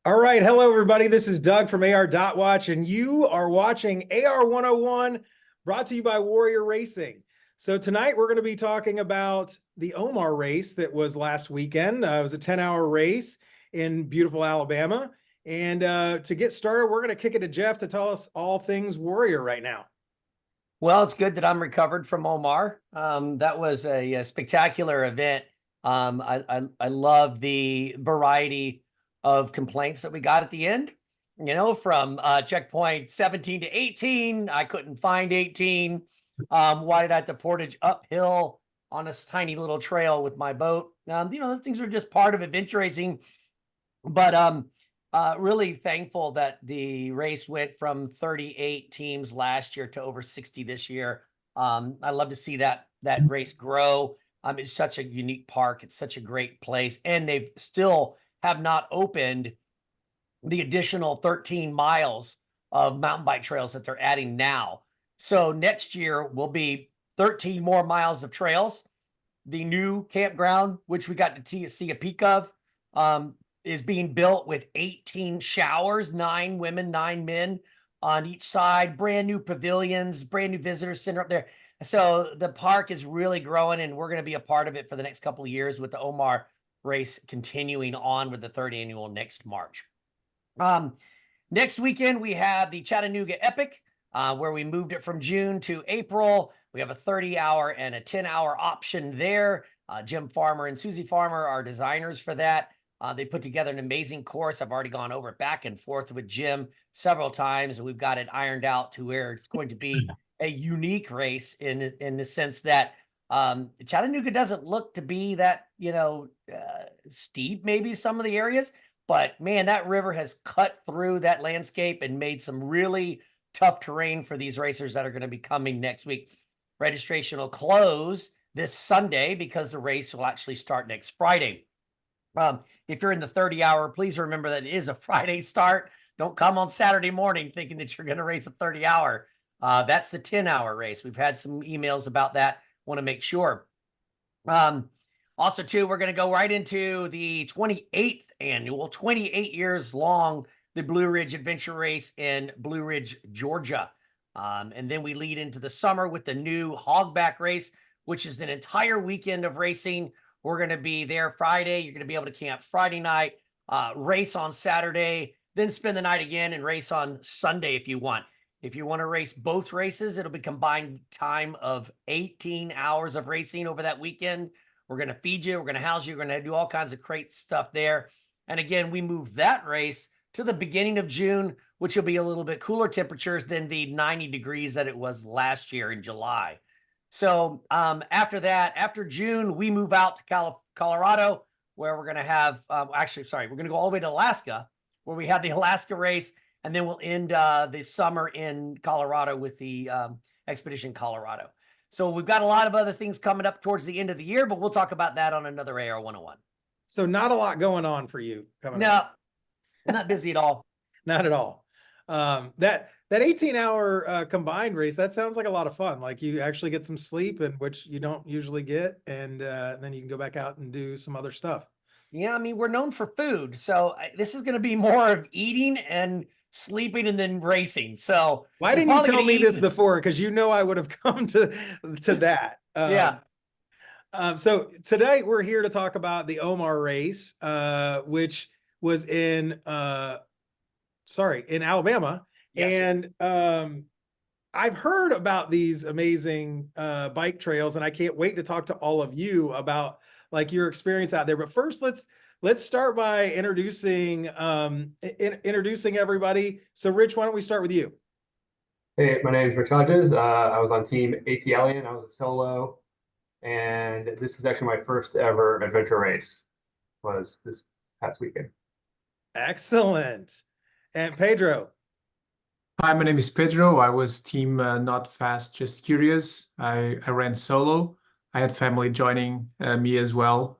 All right. Hello, everybody. This is Doug from ARDotWatch, and you are watching AR101 brought to you by Warrior Racing. So tonight we're going to be talking about the OMAR race that was last weekend. It was a 10-hour race in beautiful Alabama. And to get started, we're going to kick it to Jeff to tell us all things Warrior right now. Well, it's good that I'm recovered from OMAR. That was a spectacular event. I love the variety of complaints that we got at the end. You know, from checkpoint 17 to 18, I couldn't find 18. Why did I have to portage uphill on this tiny little trail with my boat? Those things are just part of adventure racing. But really thankful that the race went from 38 teams last year to over 60 this year. I love to see that race grow. It's such a unique park. It's such a great place, and they've still have not opened the additional 13 miles of mountain bike trails that they're adding now. So next year will be 13 more miles of trails. The new campground, which we got to see a peek of, is being built with 18 showers, 9 women, 9 men on each side, brand new pavilions, brand new visitor center up there. So the park is really growing, and we're going to be a part of it for the next couple of years with the OMAR race continuing on with the third annual next March. Next weekend, we have the Chattanooga Epic, where we moved it from June to April. We have a 30-hour and a 10-hour option there. Jim Farmer and Susie Farmer are designers for that. They put together an amazing course. I've already gone over it back and forth with Jim several times, and we've got it ironed out to where it's going to be a unique race in the sense that Chattanooga doesn't look to be that, steep, maybe some of the areas, but man, that river has cut through that landscape and made some really tough terrain for these racers that are going to be coming next week. Registration will close this Sunday because the race will actually start next Friday. If you're in the 30-hour, please remember that it is a Friday start. Don't come on Saturday morning thinking that you're going to race a 30-hour. That's the 10-hour race. We've had some emails about that. Want to make sure. Also, too, we're going to go right into the 28th annual, 28 years long, the Blue Ridge Adventure Race in Blue Ridge, Georgia. And then we lead into the summer with the new Hogback Race, which is an entire weekend of racing. We're going to be there Friday. You're going to be able to camp Friday night, race on Saturday, then spend the night again and race on Sunday if you want. If you want to race both races, it'll be combined time of 18 hours of racing over that weekend. We're going to feed you. We're going to house you. We're going to do all kinds of great stuff there. And again, we moved that race to the beginning of June, which will be a little bit cooler temperatures than the 90 degrees that it was last year in July. So after that, after June, we move out to Colorado, where we're going to have, we're going to go all the way to Alaska, where we have the Alaska race, and then we'll end the summer in Colorado with the Expedition Colorado. So we've got a lot of other things coming up towards the end of the year, but we'll talk about that on another AR101. So not a lot going on for you coming No, up. not busy at all. Not at all. That 18-hour combined race, that sounds like a lot of fun. Like you actually get some sleep, and which you don't usually get, and then you can go back out and do some other stuff. Yeah, I mean, we're known for food, so this is going to be more of eating and sleeping and then racing. So why didn't you tell me this before? Because I would have come to that. Yeah. So today we're here to talk about the OMAR race, which was in Alabama. Yes. And I've heard about these amazing bike trails, and I can't wait to talk to all of you about like your experience out there. But first, let's start by introducing everybody. So Rich, why don't we start with you? Hey, my name is Rich Hodges. I was on team AT Alien. I was a solo, and this is actually my first ever adventure race. Was this past weekend. Excellent. And Pedro. Hi, my name is Pedro. I was team Not Fast, Just Curious. I ran solo. I had family joining me as well.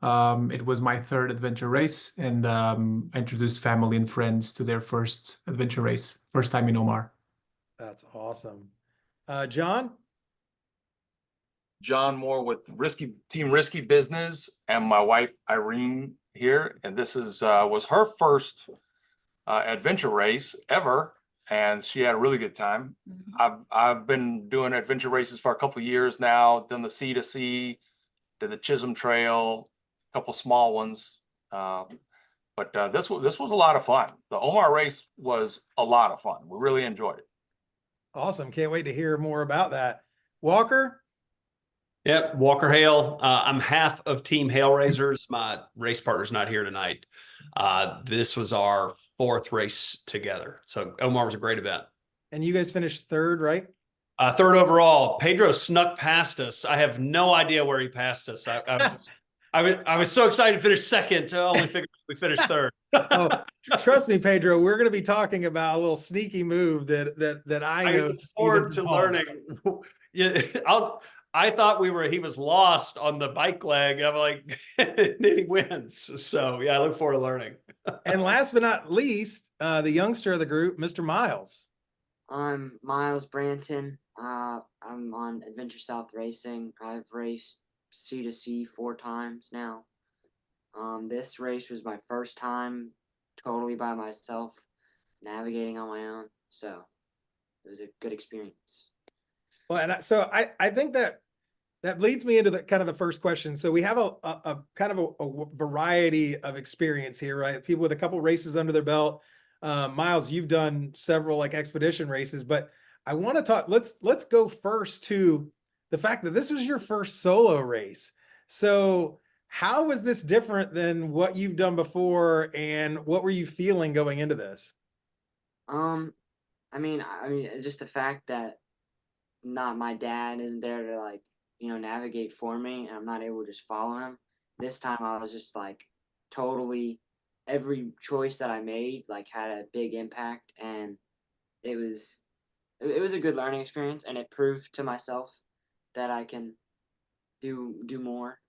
It was my third adventure race, and I introduced family and friends to their first adventure race, first time in OMAR. That's awesome. John? John Moore with Team Risky Business, and my wife Irene here, and this is was her first adventure race ever, and she had a really good time. I've been doing adventure races for a couple of years now. Done the sea to sea, did the Chisholm Trail, a couple small ones. But this was a lot of fun. The OMAR race was a lot of fun. We really enjoyed it. Awesome. Can't wait to hear more about that. Walker? Yep, Walker Hale. I'm half of Team Hail Raisers. My race partner's not here tonight. This was our 4th race together. So OMAR was a great event. And you guys finished 3rd, right? 3rd overall. Pedro snuck past us. I have no idea where he passed us. I was so excited to finish 2nd to only figure we finished 3rd. Oh, trust me, Pedro, we're going to be talking about a little sneaky move that I know. look forward to learning. Yeah, I thought he was lost on the bike leg. I'm like, and then he wins. So yeah, I look forward to learning. And last but not least, the youngster of the group, Mr. Miles. I'm Miles Branton. I'm on Adventure South Racing. I've raced C to C 4 times now. This race was my first time totally by myself, navigating on my own. So it was a good experience. Well, and so I think that leads me into the kind of the first question. So we have a kind of a variety of experience here, right? People with a couple races under their belt. Miles, you've done several like expedition races, but I want to talk, let's go first to the fact that this was your first solo race. So how was this different than what you've done before, and what were you feeling going into this? I mean, just the fact that not my dad isn't there to like, navigate for me, and I'm not able to just follow him. This time I was just like totally, every choice that I made like had a big impact, and it was a good learning experience, and it proved to myself that I can do more.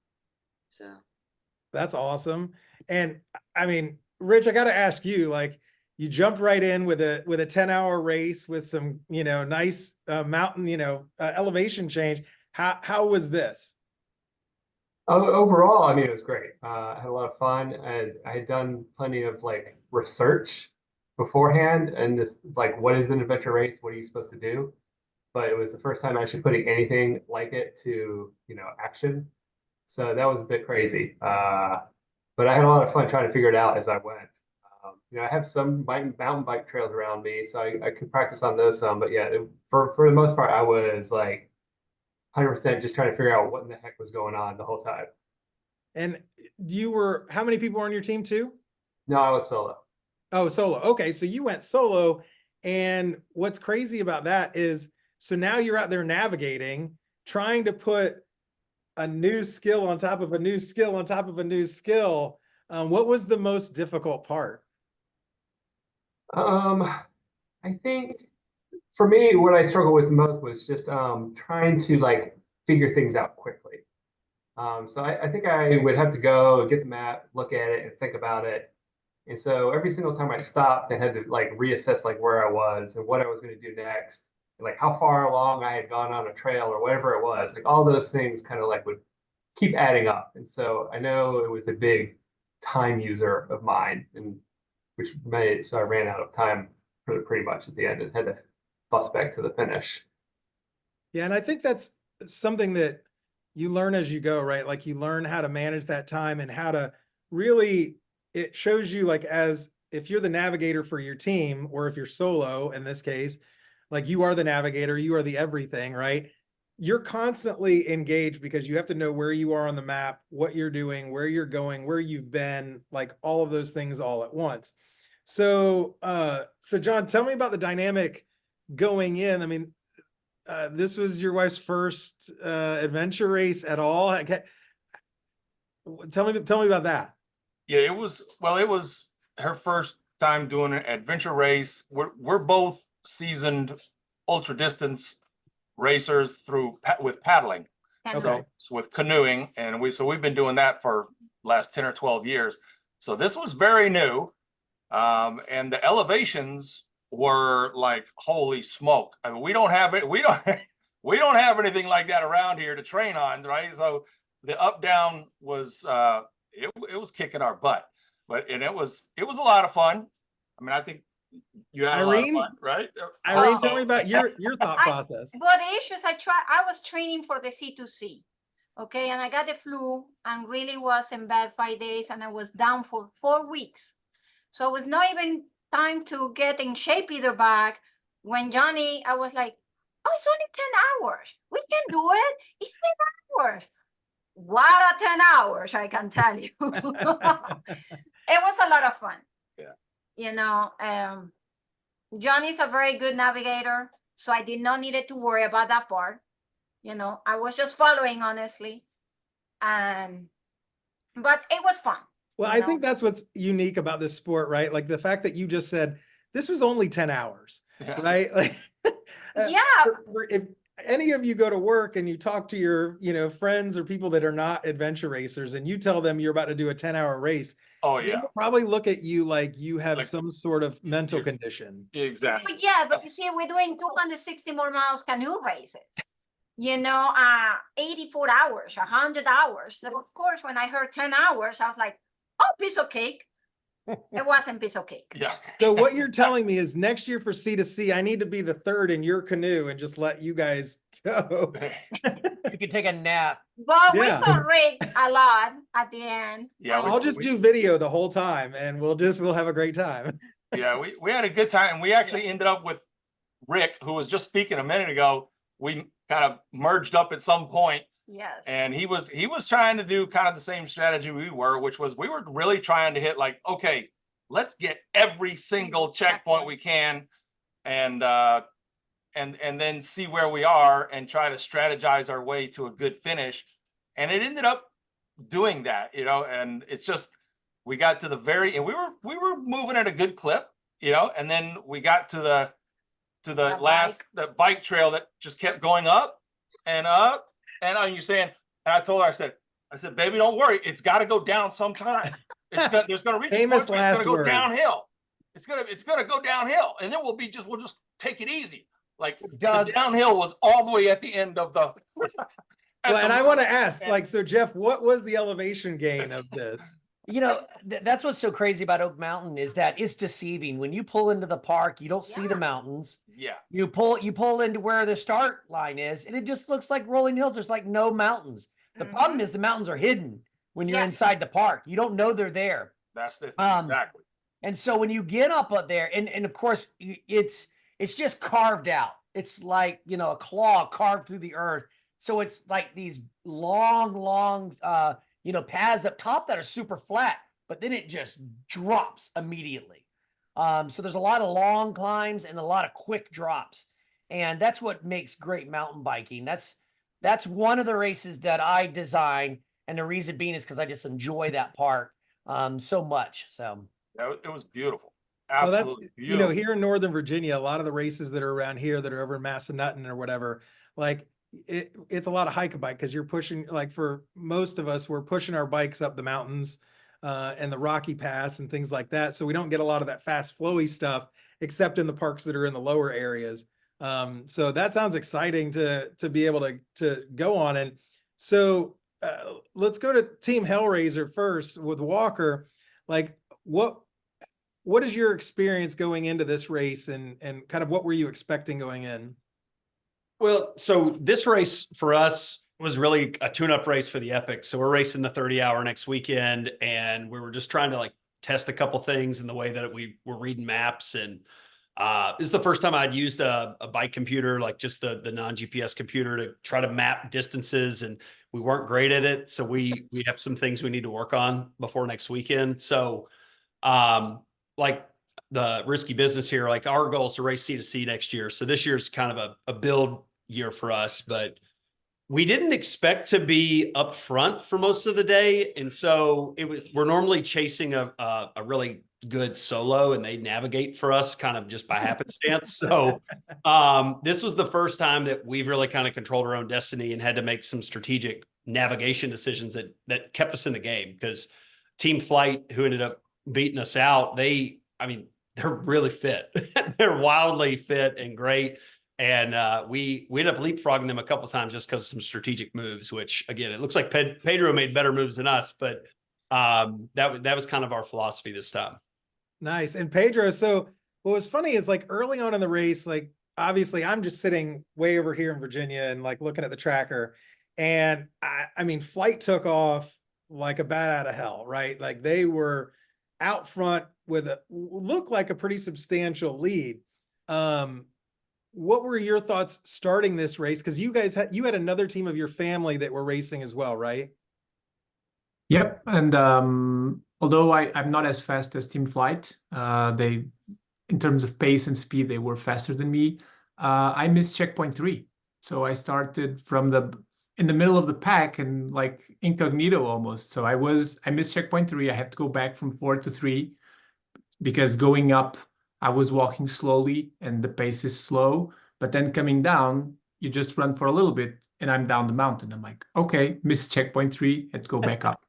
So That's awesome. And I mean, Rich, I got to ask you, like, you jumped right in with a 10-hour race with some, nice mountain, elevation change. How was this? Overall, I mean, it was great. I had a lot of fun, and I had done plenty of like research beforehand, and just like, what is an adventure race? What are you supposed to do? But it was the first time actually putting anything like it to, action. So that was a bit crazy. But I had a lot of fun trying to figure it out as I went. I have some mountain bike trails around me, so I could practice on those some. But yeah, for the most part, I was like 100% just trying to figure out what in the heck was going on the whole time. And how many people were on your team too? No, I was solo. Oh, solo. Okay. So you went solo. And what's crazy about that is, so now you're out there navigating, trying to put a new skill on top of a new skill on top of a new skill. What was the most difficult part? I think for me, what I struggled with the most was just trying to like figure things out quickly. So I think I would have to go get the map, look at it, and think about it. And so every single time I stopped, I had to like reassess like where I was and what I was going to do next, and, like how far along I had gone on a trail or whatever it was. Like all those things kind of like would keep adding up. And so I know it was a big time user of mine, and which made it so I ran out of time pretty much at the end and had to bus back to the finish. Yeah, and I think that's something that you learn as you go, right? Like you learn how to manage that time and how to really, it shows you like, as if you're the navigator for your team, or if you're solo in this case, like you are the navigator, you are the everything, right? You're constantly engaged because you have to know where you are on the map, what you're doing, where you're going, where you've been, like all of those things all at once. So, John, tell me about the dynamic going in. I mean, this was your wife's first adventure race at all. Tell me about that. Yeah, it was her first time doing an adventure race. We're both seasoned ultra distance racers with paddling. Okay. So with canoeing, and we've been doing that for last 10 or 12 years. So this was very new. And the elevations were like, holy smoke. I mean, we don't have have anything like that around here to train on, right? So the up down was it was kicking our butt, but it was a lot of fun. I mean, I think you had a lot of Irene? fun, right? Irene, Also- tell me about your thought process. But the issue is I was training for the C2C. Okay, and I got the flu and really was in bed 5 days, and I was down for 4 weeks. So it was not even time to get in shape either back. When Johnny, I was like, oh, it's only 10 hours. We can do it. It's 10 hours. What a 10 hours, I can tell you. It was a lot of fun. Yeah. You know, Johnny's a very good navigator, so I did not need to worry about that part. You know, I was just following, honestly. But it was fun. Well, I think that's what's unique about this sport, right? Like the fact that you just said this was only 10 hours, Yeah. right? Like, Yeah. if any of you go to work and you talk to your, friends or people that are not adventure racers and you tell them you're about to do a 10-hour race, Oh they yeah, will probably look at you like you have Like some sort of mental you're- condition. exactly. But yeah, but you see, we're doing 260 more miles canoe races. 84 hours, 100 hours. So of course, when I heard 10 hours, I was like, oh, piece of cake. It wasn't piece of cake. Yeah. So what you're telling me is next year for C2C, I need to be the third in your canoe and just let you guys go. You can take a nap. But we Yeah. saw Rick a lot at the end. Yeah, And I'll just do video the whole time and we'll have a great time. Yeah, we had a good time, and we actually ended up with Rick, who was just speaking a minute ago. We kind of merged up at some point, yes. and he was trying to do kind of the same strategy we were, which was we were really trying to hit like, okay, let's get every single checkpoint we can, and then see where we are and try to strategize our way to a good finish. And it ended up doing that, and it's just we got to the and we were moving at a good clip, and then we got to the the bike trail that just kept going up and up. And you're saying, and I told her, I said, baby, don't worry, it's got to go down sometime. There's going to reach a point where it's going to go downhill. It's gonna go downhill, and then we'll just take it easy. Like Doug, the downhill was all the way at the end of the. Well, and I want to ask, so Jeff, what was the elevation gain of this? that's what's so crazy about Oak Mountain is that it's deceiving. When you pull into the park, you don't see the mountains. Yeah. You pull into where the start line is, and it just looks like rolling hills. There's like no mountains. The problem is the mountains are hidden when you're inside the park. You don't know they're there. That's the exactly. And so when you get up there, and of course it's just carved out. It's like, a claw carved through the earth. So it's like these long, paths up top that are super flat, but then it just drops immediately. So there's a lot of long climbs and a lot of quick drops. And that's what makes great mountain biking. That's one of the races that I design. And the reason being is because I just enjoy that part so much. So it was beautiful. Well, Absolutely beautiful. here in Northern Virginia, a lot of the races that are around here that are over in Massanutten or whatever, like it's a lot of hike a bike because you're pushing, like for most of us, we're pushing our bikes up the mountains and the Rocky Pass and things like that. So we don't get a lot of that fast flowy stuff, except in the parks that are in the lower areas. So that sounds exciting to be able to go on. And so let's go to Team Hellraiser first with Walker. Like what is your experience going into this race and kind of what were you expecting going in? Well, so this race for us was really a tune-up race for the Epic. So we're racing the 30-hour next weekend, and we were just trying to test a couple things in the way that we were reading maps. And this is the first time I'd used a bike computer, like just the non-GPS computer, to try to map distances, and we weren't great at it. So we have some things we need to work on before next weekend. So like the risky business here, like our goal is to race C2C next year. So this year's kind of a build year for us, but we didn't expect to be up front for most of the day. And so we're normally chasing a really good solo, and they navigate for us kind of just by happenstance. So this was the first time that we've really kind of controlled our own destiny and had to make some strategic navigation decisions that kept us in the game, because Team Flight, who ended up beating us out, they're really fit. They're wildly fit and great. And we ended up leapfrogging them a couple of times just because of some strategic moves, which again, it looks like Pedro made better moves than us, but that was kind of our philosophy this time. Nice. And Pedro, so what was funny is like early on in the race, like obviously I'm just sitting way over here in Virginia and like looking at the tracker. And I mean, flight took off like a bat out of hell, right? Like they were out front with a looked like a pretty substantial lead. What were your thoughts starting this race? Because you guys had another team of your family that were racing as well, right? Yep. And although I'm not as fast as Team Flight, they, in terms of pace and speed, they were faster than me. I missed checkpoint 3. So I started from in the middle of the pack and like incognito almost. So I missed checkpoint 3. I had to go back from 4 to 3 because going up, I was walking slowly and the pace is slow. But then coming down, you just run for a little bit and I'm down the mountain. I'm like, okay, missed checkpoint 3, had to go back up.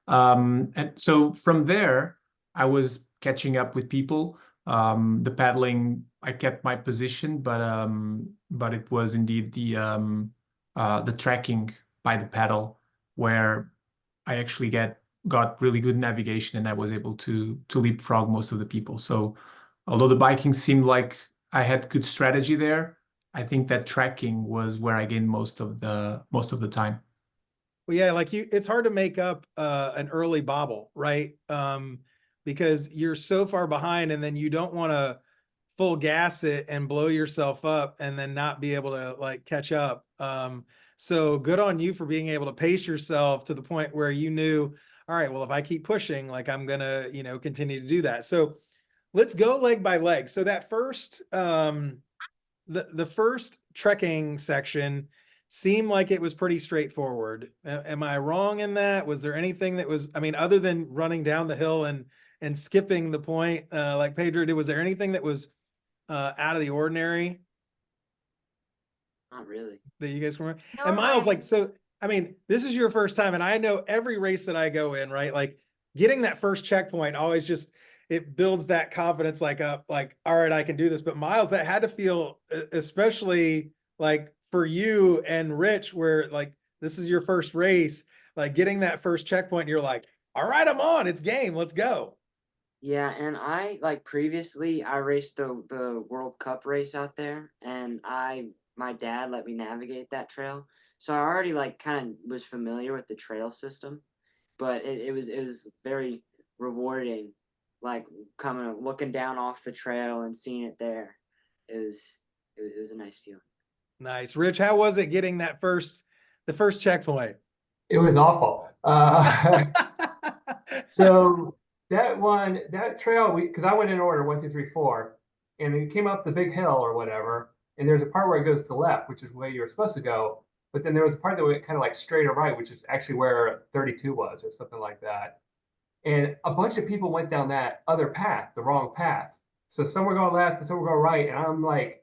And so from there, I was catching up with people. The paddling, I kept my position, but it was indeed the tracking by the paddle where I actually got really good navigation and I was able to leapfrog most of the people. So although the biking seemed like I had good strategy there, I think that tracking was where I gained most of the time. Well, yeah, like it's hard to make up an early bobble, right? Because you're so far behind and then you don't want to full gas it and blow yourself up and then not be able to like catch up. So good on you for being able to pace yourself to the point where you knew, all right, well, if I keep pushing, like I'm gonna, continue to do that. So let's go leg by leg. So that first, the first trekking section seemed like it was pretty straightforward. Am I wrong in that? Was there anything that was, I mean, other than running down the hill and skipping the point, like Pedro did, was there anything that was out of the ordinary Not really. that you guys remember? No, And Miles, like, Ryan. so, I mean, this is your first time, and I know every race that I go in, right? Like getting that first checkpoint always just, it builds that confidence, like up, like, all right, I can do this. But Miles, that had to feel, especially like for you and Rich, where like, this is your first race, like getting that first checkpoint, you're like, all right, I'm on, it's game, let's go. Yeah, and I like previously I raced the World Cup race out there, and my dad let me navigate that trail, so I already like kind of was familiar with the trail system, but it was very rewarding, like looking down off the trail and seeing it there. It was a nice feeling. Nice. Rich, how was it getting the first checkpoint? It was awful. So that trail, because I went in order 1, 2, 3, 4, and it came up the big hill or whatever, and there's a part where it goes to the left, which is where you were supposed to go, but then there was a part that went kind of like straight or right, which is actually where 32 was or something like that. And a bunch of people went down that other path, the wrong path. So some were going left and some were going right, and I'm like,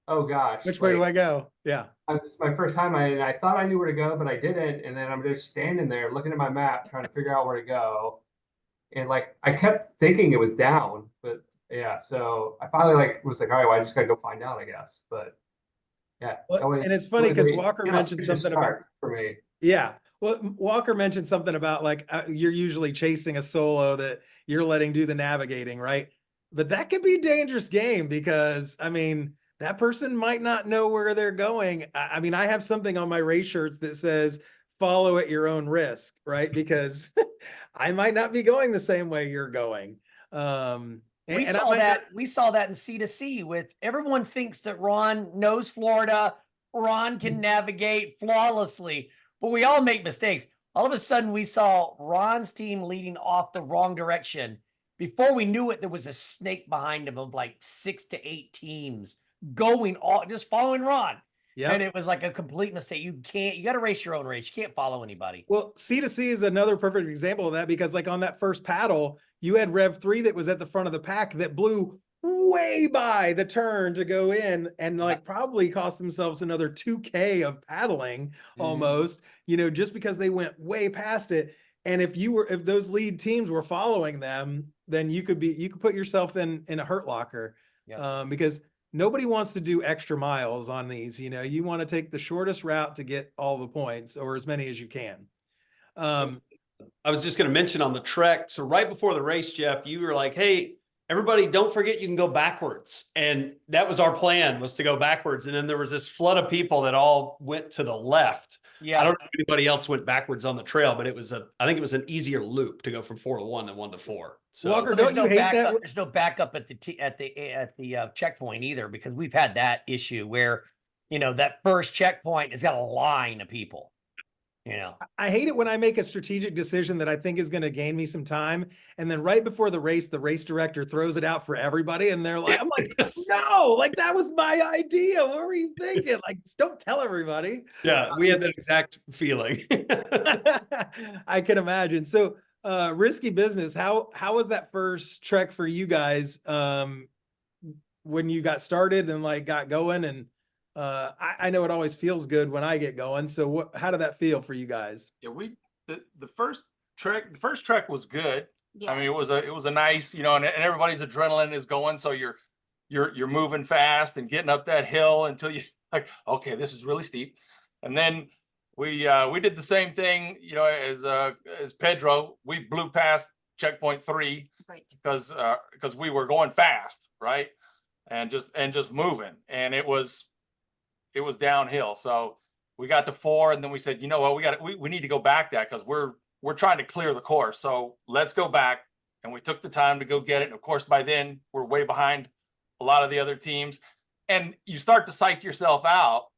oh gosh, Which way do I go? Yeah. It's my first time, and I thought I knew where to go, but I didn't. And then I'm just standing there looking at my map, trying to figure out where to go. And like I kept thinking it was down, but yeah. So I finally was like, all right, well, I just gotta go find out, I guess. But yeah, Well, and it's funny because Walker mentioned something about for me. Yeah. Well, Walker mentioned something about like you're usually chasing a solo that you're letting do the navigating, right? But that could be a dangerous game because I mean, that person might not know where they're going. I mean, I have something on my race shirts that says follow at your own risk, right? Because I might not be going the same way you're going. We saw that in C2C with everyone thinks that Ron knows Florida. Ron can navigate flawlessly, but we all make mistakes. All of a sudden we saw Ron's team leading off the wrong direction. Before we knew it, there was a snake behind him of like 6 to 8 teams going all just following Ron. Yeah. And it was like a complete mistake. You got to race your own race. You can't follow anybody. Well, C2C is another perfect example of that because like on that first paddle, you had Rev 3 that was at the front of the pack that blew way by the turn to go in and like probably cost themselves another 2K of paddling almost, just because they went way past it. And if those lead teams were following them, then you could put yourself in a hurt locker. Because nobody wants to do extra miles on these. You want to take the shortest route to get all the points or as many as you can. I was just going to mention on the trek. So right before the race, Jeff, you were like, hey, everybody, don't forget you can go backwards. And that was our plan, was to go backwards. And then there was this flood of people that all went to the left. Yeah. I don't know if anybody else went backwards on the trail, but I think it was an easier loop to go from 4 to 1 than 1 to 4. So Walker, There's don't no you hate backup. that? There's no backup at the checkpoint either, because we've had that issue where, you know, that first checkpoint has got a line of people, you know. I hate it when I make a strategic decision that I think is going to gain me some time. And then right before the race director throws it out for everybody. And they're like, I'm like, no, like that was my idea. What were you thinking? Like, don't tell everybody. yeah, we had that exact feeling. I can imagine. So, risky business. How was that first trek for you guys? When you got started and like got going, and I know it always feels good when I get going. So how did that feel for you guys? Yeah, the first trek was good. Yeah. I mean, it was a nice, you know, and everybody's adrenaline is going, so you're moving fast and getting up that hill until you like, okay, this is really steep. And then we did the same thing, you know, as Pedro. We blew past checkpoint 3 Right. because we were going fast, right? And just moving. And it was downhill. So we got to 4, and then we said, you know what, we need to go back that, because we're trying to clear the course. So let's go back. And we took the time to go get it. And of course, by then we're way behind a lot of the other teams. And you start to psych yourself out,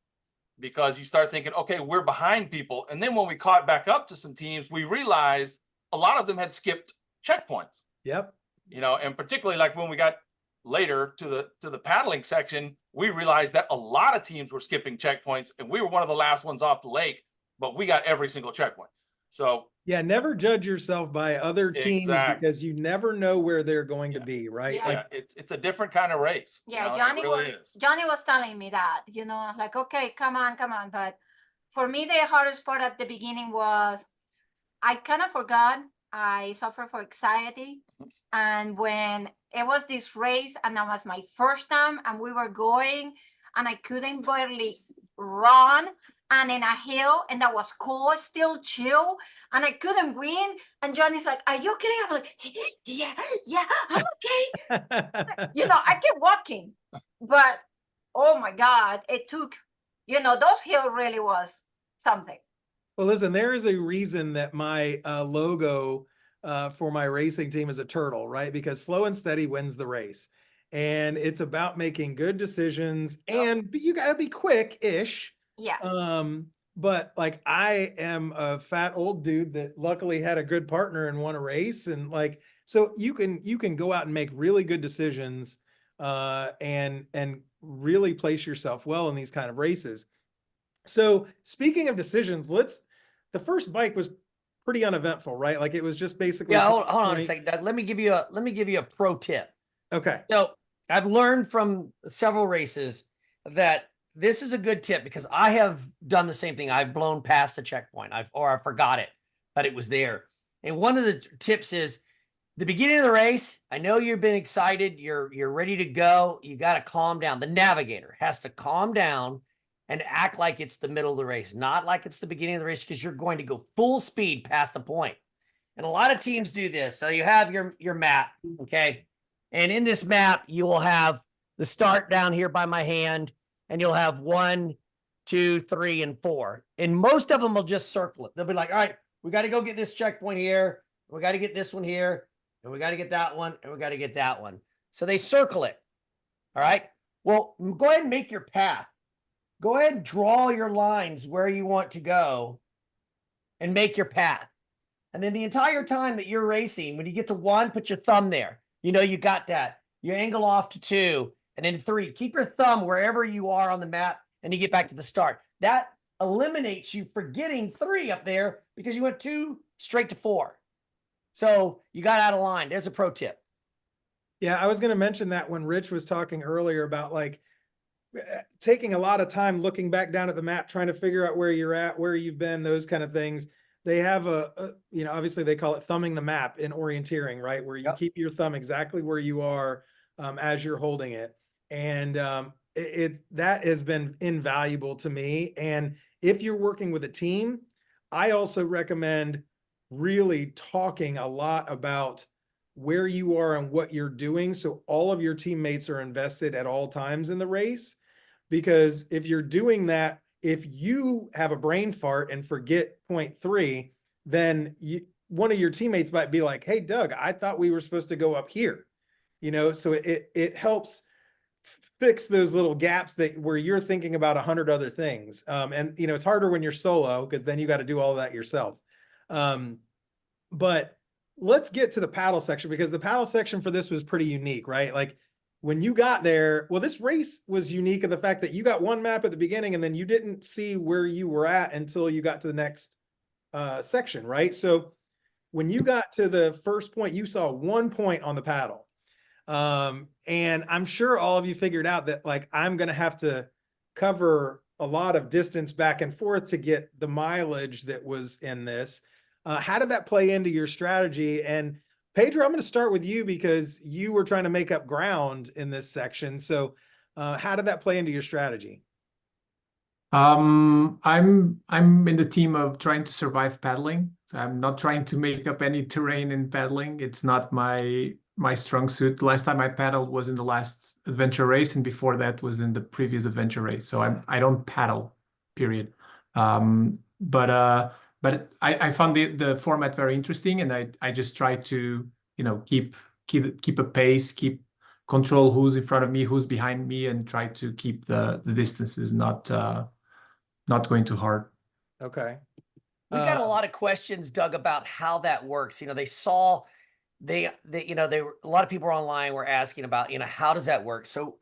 because you start thinking, okay, we're behind people. And then when we caught back up to some teams, we realized a lot of them had skipped checkpoints. Yep. You know, and particularly like when we got later to the paddling section, we realized that a lot of teams were skipping checkpoints, and we were one of the last ones off the lake, but we got every single checkpoint. So yeah, never judge yourself by other teams, Exactly. because you never know where they're going to Yeah. be, right? Yeah. Like, it's a different kind of race. you Yeah, know, it Johnny really was is. Johnny was telling me that, you know, I'm like, okay, come on. But for me, the hardest part at the beginning was I kind of forgot. I suffer for anxiety. And when it was this race, and that was my first time, and we were going, and I couldn't barely run, and in a hill, and that was cold, still chill, and I couldn't win. And Johnny's like, "Are you okay?" I'm like, "Yeah, I'm okay." You know, I kept walking, but oh my God, it took, you know, those hills really was something. well, listen, there is a reason that my logo for my racing team is a turtle, right? Because slow and steady wins the race. And it's about making good decisions, and you got to be quick-ish. Yes. But like, I am a fat old dude that luckily had a good partner and won a race. And like, so you can go out and make really good decisions and really place yourself well in these kind of races. So speaking of decisions, the first bike was pretty uneventful, right? Like, it was just basically. Yeah, hold on a second, Doug. Let me give you a pro tip. Okay. So I've learned from several races that this is a good tip, because I have done the same thing. I've blown past the checkpoint. I forgot it, but it was there. And one of the tips is the beginning of the race. I know you've been excited. You're ready to go. You got to calm down. The navigator has to calm down and act like it's the middle of the race, not like it's the beginning of the race, because you're going to go full speed past the point. And a lot of teams do this. So you have your map, okay? And in this map, you will have the start down here by my hand, and you'll have 1, 2, 3, and 4. And most of them will just circle it. They'll be like, all right, we got to go get this checkpoint here. We got to get this one here. And we got to get that one. And we got to get that one. So they circle it. All right. Well, go ahead and make your path. Go ahead and draw your lines where you want to go and make your path. And then the entire time that you're racing, when you get to 1, put your thumb there. You know, you got that. You angle off to 2, and then 3. Keep your thumb wherever you are on the map, and you get back to the start. That eliminates you forgetting 3 up there, because you went 2 straight to 4. So you got out of line. There's a pro tip. Yeah, I was going to mention that when Rich was talking earlier about like taking a lot of time looking back down at the map, trying to figure out where you're at, where you've been, those kind of things. They have you know, obviously they call it thumbing the map in orienteering, right? Where you keep your thumb exactly where you are as you're holding it. And that has been invaluable to me. And if you're working with a team, I also recommend really talking a lot about where you are and what you're doing. So all of your teammates are invested at all times in the race. Because if you're doing that, if you have a brain fart and forget point 3, then one of your teammates might be like, hey, Doug, I thought we were supposed to go up here. So it helps fix those little gaps where you're thinking about 100 other things. And it's harder when you're solo, because then you got to do all that yourself. But let's get to the paddle section, because the paddle section for this was pretty unique, right? Like when you got there, well, this race was unique in the fact that you got one map at the beginning and then you didn't see where you were at until you got to the next section, right? So when you got to the first point, you saw 1 point on the paddle. And I'm sure all of you figured out that, like, I'm going to have to cover a lot of distance back and forth to get the mileage that was in this. How did that play into your strategy? And Pedro, I'm going to start with you because you were trying to make up ground in this section. So how did that play into your strategy? I'm in the team of trying to survive paddling. So I'm not trying to make up any terrain in paddling. It's not my strong suit. The last time I paddled was in the last adventure race, and before that was in the previous adventure race. So I don't paddle, period. But I found the format very interesting, and I just try to keep a pace, control who's in front of me, who's behind me, and try to keep the distances not going too hard. Okay. We got a lot of questions, Doug, about how that works. A lot of people online were asking about, how does that work? So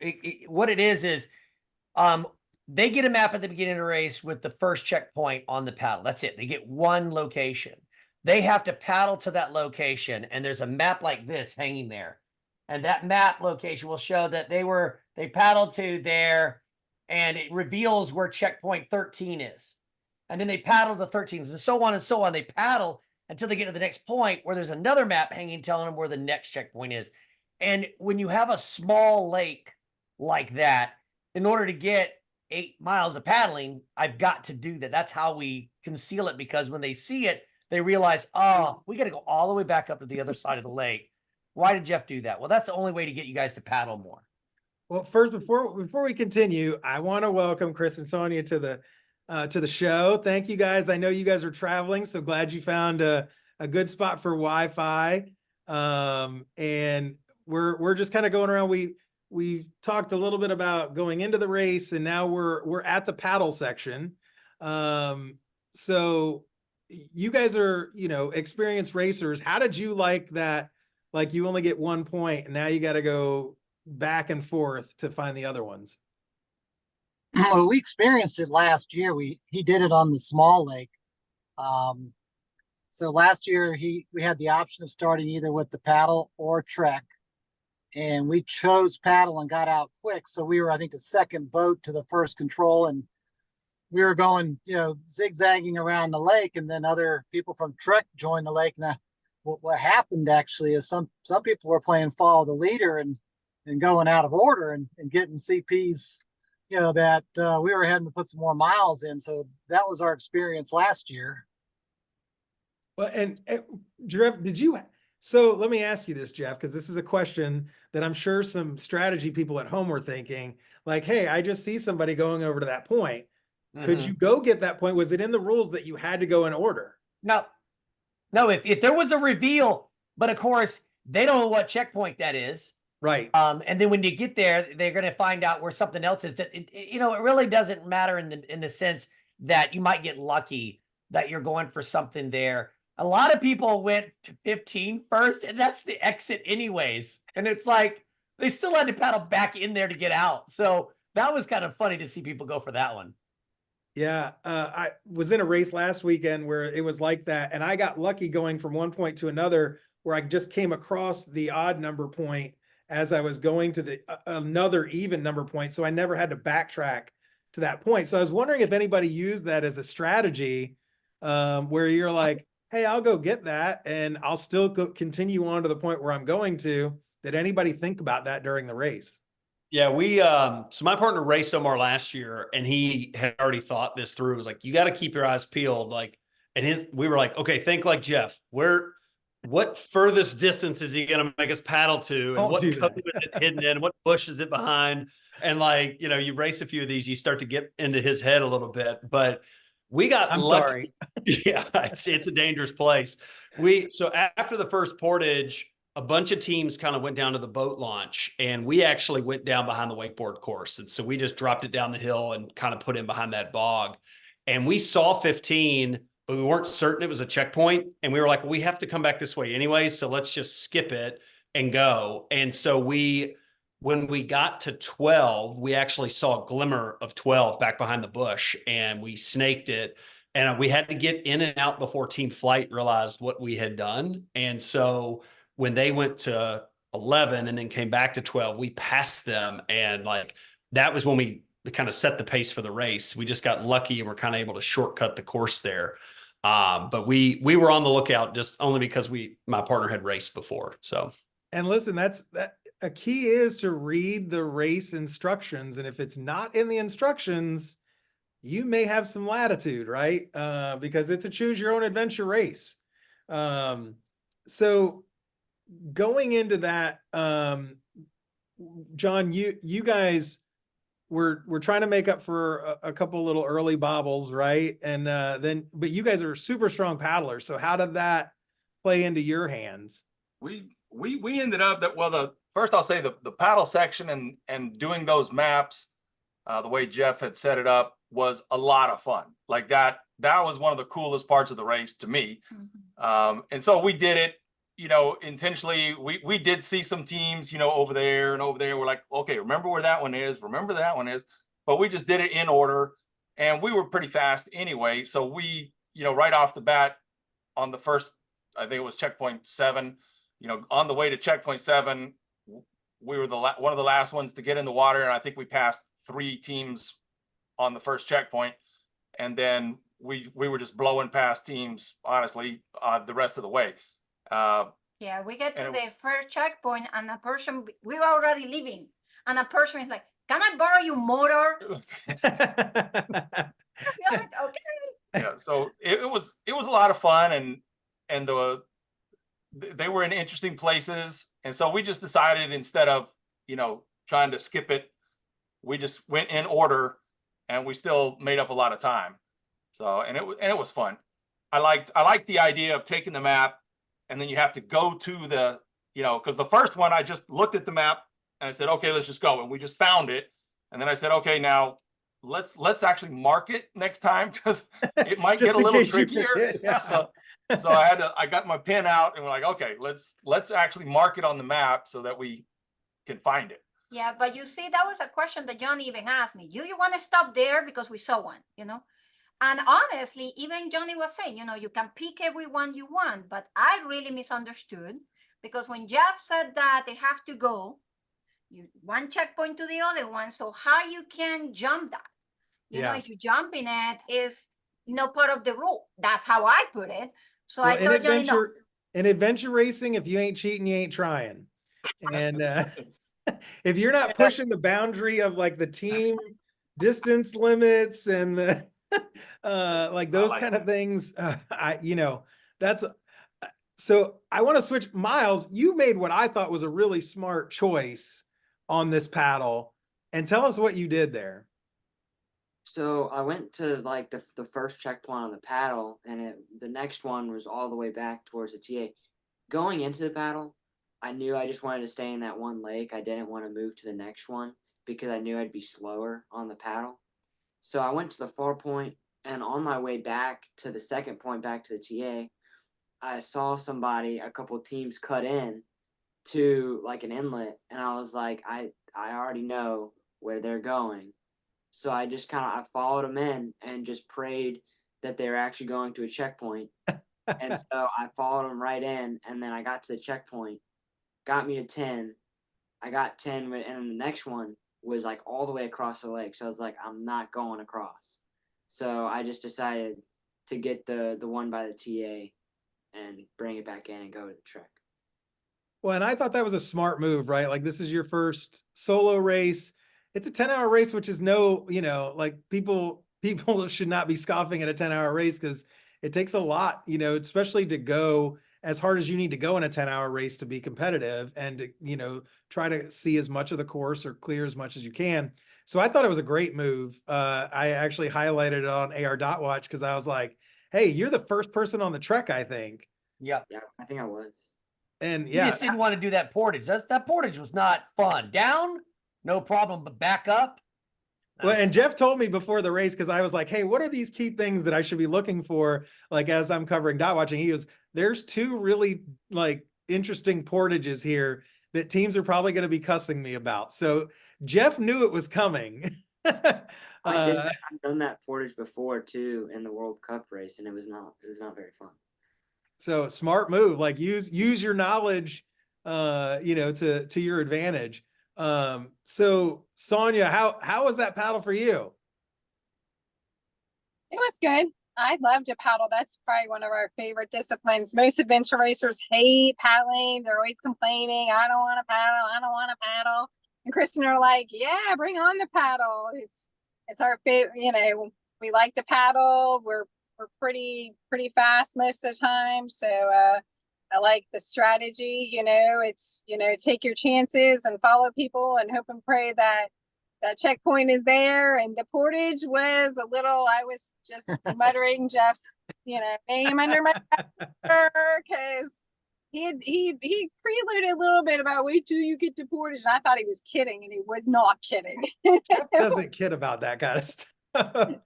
what it is, they get a map at the beginning of the race with the first checkpoint on the paddle. That's it. They get one location. They have to paddle to that location, and there's a map like this hanging there. And that map location will show that they paddled to there, and it reveals where checkpoint 13 is. And then they paddle to 13 and so on and so on. They paddle until they get to the next point where there's another map hanging telling them where the next checkpoint is. And when you have a small lake like that, in order to get 8 miles of paddling, I've got to do that. That's how we conceal it, because when they see it, they realize, oh, we got to go all the way back up to the other side of the lake. Why did Jeff do that? Well, that's the only way to get you guys to paddle more. Well, first, before we continue, I want to welcome Chris and Sonia to the show. Thank you guys. I know you guys are traveling, so glad you found a good spot for Wi-Fi. And we're just kind of going around. We talked a little bit about going into the race, and now we're at the paddle section. So you guys are, experienced racers. How did you like that? Like, you only get 1 point, and now you got to go back and forth to find the other ones. Well, we experienced it last year. He did it on the small lake. So last year we had the option of starting either with the paddle or trek, and we chose paddle and got out quick. So we were, I think, the second boat to the first control, and we were going, zigzagging around the lake, and then other people from trek joined the lake. And what happened actually is some people were playing follow the leader and going out of order and getting CPs, that we were having to put some more miles in. So that was our experience last year. Well, and Jeff, so let me ask you this, Jeff, because this is a question that I'm sure some strategy people at home were thinking, like, hey, I just see somebody going over to that point. Mm-hmm. Could you go get that point? Was it in the rules that you had to go in order? No, if there was a reveal, but of course they don't know what checkpoint that is. Right. And then when you get there, they're going to find out where something else is. That it really doesn't matter in the sense that you might get lucky that you're going for something there. A lot of people went to 15 first, and that's the exit anyways. And it's like they still had to paddle back in there to get out. So that was kind of funny to see people go for that one. Yeah, I was in a race last weekend where it was like that, and I got lucky going from one point to another, where I just came across the odd number point as I was going to another even number point. So I never had to backtrack to that point. So I was wondering if anybody used that as a strategy, where you're like, hey, I'll go get that, and I'll still continue on to the point where I'm going to. Did anybody think about that during the race? Yeah, so my partner raced OMAR last year, and he had already thought this through. It was like, you got to keep your eyes peeled. Like, we were like, okay, think like Jeff. what furthest distance is he going to make us paddle to? And Don't what do cove that. is it hidden in? What bush is it behind? And like, you know, you race a few of these, you start to get into his head a little bit, but we got I'm lucky. sorry. Yeah, it's a dangerous place. So after the first portage, a bunch of teams kind of went down to the boat launch, and we actually went down behind the wakeboard course. And so we just dropped it down the hill and kind of put in behind that bog. And we saw 15, but we weren't certain it was a checkpoint. And we were like, well, we have to come back this way anyway, so let's just skip it and go. And so when we got to 12, we actually saw a glimmer of 12 back behind the bush, and we snaked it. And we had to get in and out before Team Flight realized what we had done. And so when they went to 11 and then came back to 12, we passed them. And like, that was when we kind of set the pace for the race. We just got lucky and we're kind of able to shortcut the course there. But we were on the lookout just only because my partner had raced before. So, And listen, a key is to read the race instructions. And if it's not in the instructions, you may have some latitude, right? Because it's a choose your own adventure race. So going into that, John, you guys were trying to make up for a couple little early bobbles, right? And but you guys are super strong paddlers. So how did that play into your hands? We ended up first I'll say the paddle section and doing those maps, the way Jeff had set it up was a lot of fun. Like that was one of the coolest parts of the race to me. Mm-hmm. And so we did it, intentionally. We did see some teams, over there and over there. We're like, okay, remember where that one is, remember that one is, but we just did it in order, and we were pretty fast anyway. So we, right off the bat on the first, I think it was checkpoint 7, on the way to checkpoint 7, we were one of the last ones to get in the water. And I think we passed 3 teams on the first checkpoint. And then we were just blowing past teams, honestly, the rest of the way. Yeah, we get to the first checkpoint, and a person, we were already leaving, and a person is like, can I borrow your motor? We're like, okay. Yeah, so it was a lot of fun, and they were in interesting places. And so we just decided, instead of, trying to skip it, we just went in order, and we still made up a lot of time. So, and it was fun. I liked the idea of taking the map, and then you have to go to the, because the first one, I just looked at the map and I said, okay, let's just go. And we just found it. And then I said, okay, now let's actually mark it next time, because it might get a little trickier. Yeah. So I got my pen out, and we're like, okay, let's actually mark it on the map so that we can find it. Yeah, but you see, that was a question that Johnny even asked me. You want to stop there because we saw one, And honestly, even Johnny was saying, you can pick every one you want, but I really misunderstood, because when Jeff said that they have to go one checkpoint to the other one, so how you can jump that? You know, if you jump in it, is no part of the rule. That's how I put it. So I told Johnny, no. In adventure racing, if you ain't cheating, you ain't trying. And if you're not pushing the boundary of like the team distance limits and the like those kind of things, so I want to switch. Miles, you made what I thought was a really smart choice on this paddle, and tell us what you did there. So I went to like the first checkpoint on the paddle, and the next one was all the way back towards the TA. Going into the paddle, I knew I just wanted to stay in that one lake. I didn't want to move to the next one because I knew I'd be slower on the paddle. So I went to the far point, and on my way back to the second point, back to the TA, I saw a couple of teams cut in to like an inlet, and I was like, I already know where they're going. So I just I followed them in and just prayed that they were actually going to a checkpoint. And so I followed them right in, and then I got to the checkpoint, got me to 10. I got 10, and then the next one was like all the way across the lake. So I was like, I'm not going across. So I just decided to get the one by the TA and bring it back in and go to the trek. Well, and I thought that was a smart move, right? Like, this is your first solo race. It's a 10-hour race, which is like people should not be scoffing at a 10-hour race, because it takes a lot, especially to go as hard as you need to go in a 10-hour race to be competitive and to, you know, try to see as much of the course or clear as much as you can. So I thought it was a great move. I actually highlighted it on ARDotWatch because I was like, hey, you're the first person on the trek, I think. Yeah. Yeah, I think I was. And You yeah, just didn't want to do that portage. That portage was not fun. Down, no problem, but back up. well, and Jeff told me before the race, because I was like, hey, what are these key things that I should be looking for? Like, as I'm covering dot watching, he goes, there's two really like interesting portages here that teams are probably going to be cussing me about. So Jeff knew it was coming. I've done that portage before too in the World Cup race, and it was not very fun. So smart move, like use your knowledge, you know, to your advantage. So Sonia, how was that paddle for you? It was good. I love to paddle. That's probably one of our favorite disciplines. Most adventure racers hate paddling. They're always complaining, I don't want to paddle, I don't want to paddle. And Kristen are like, yeah, bring on the paddle. It's our favorite, you know, we like to paddle. We're pretty fast most of the time. So I like the strategy, you know, it's, you know, take your chances and follow people and hope and pray that that checkpoint is there. And the portage was a little, I was just muttering Jeff's, you know, name under my because he preluded a little bit about wait till you get to portage. And I thought he was kidding, and he was not kidding. Jeff doesn't kid about that kind of stuff. Well,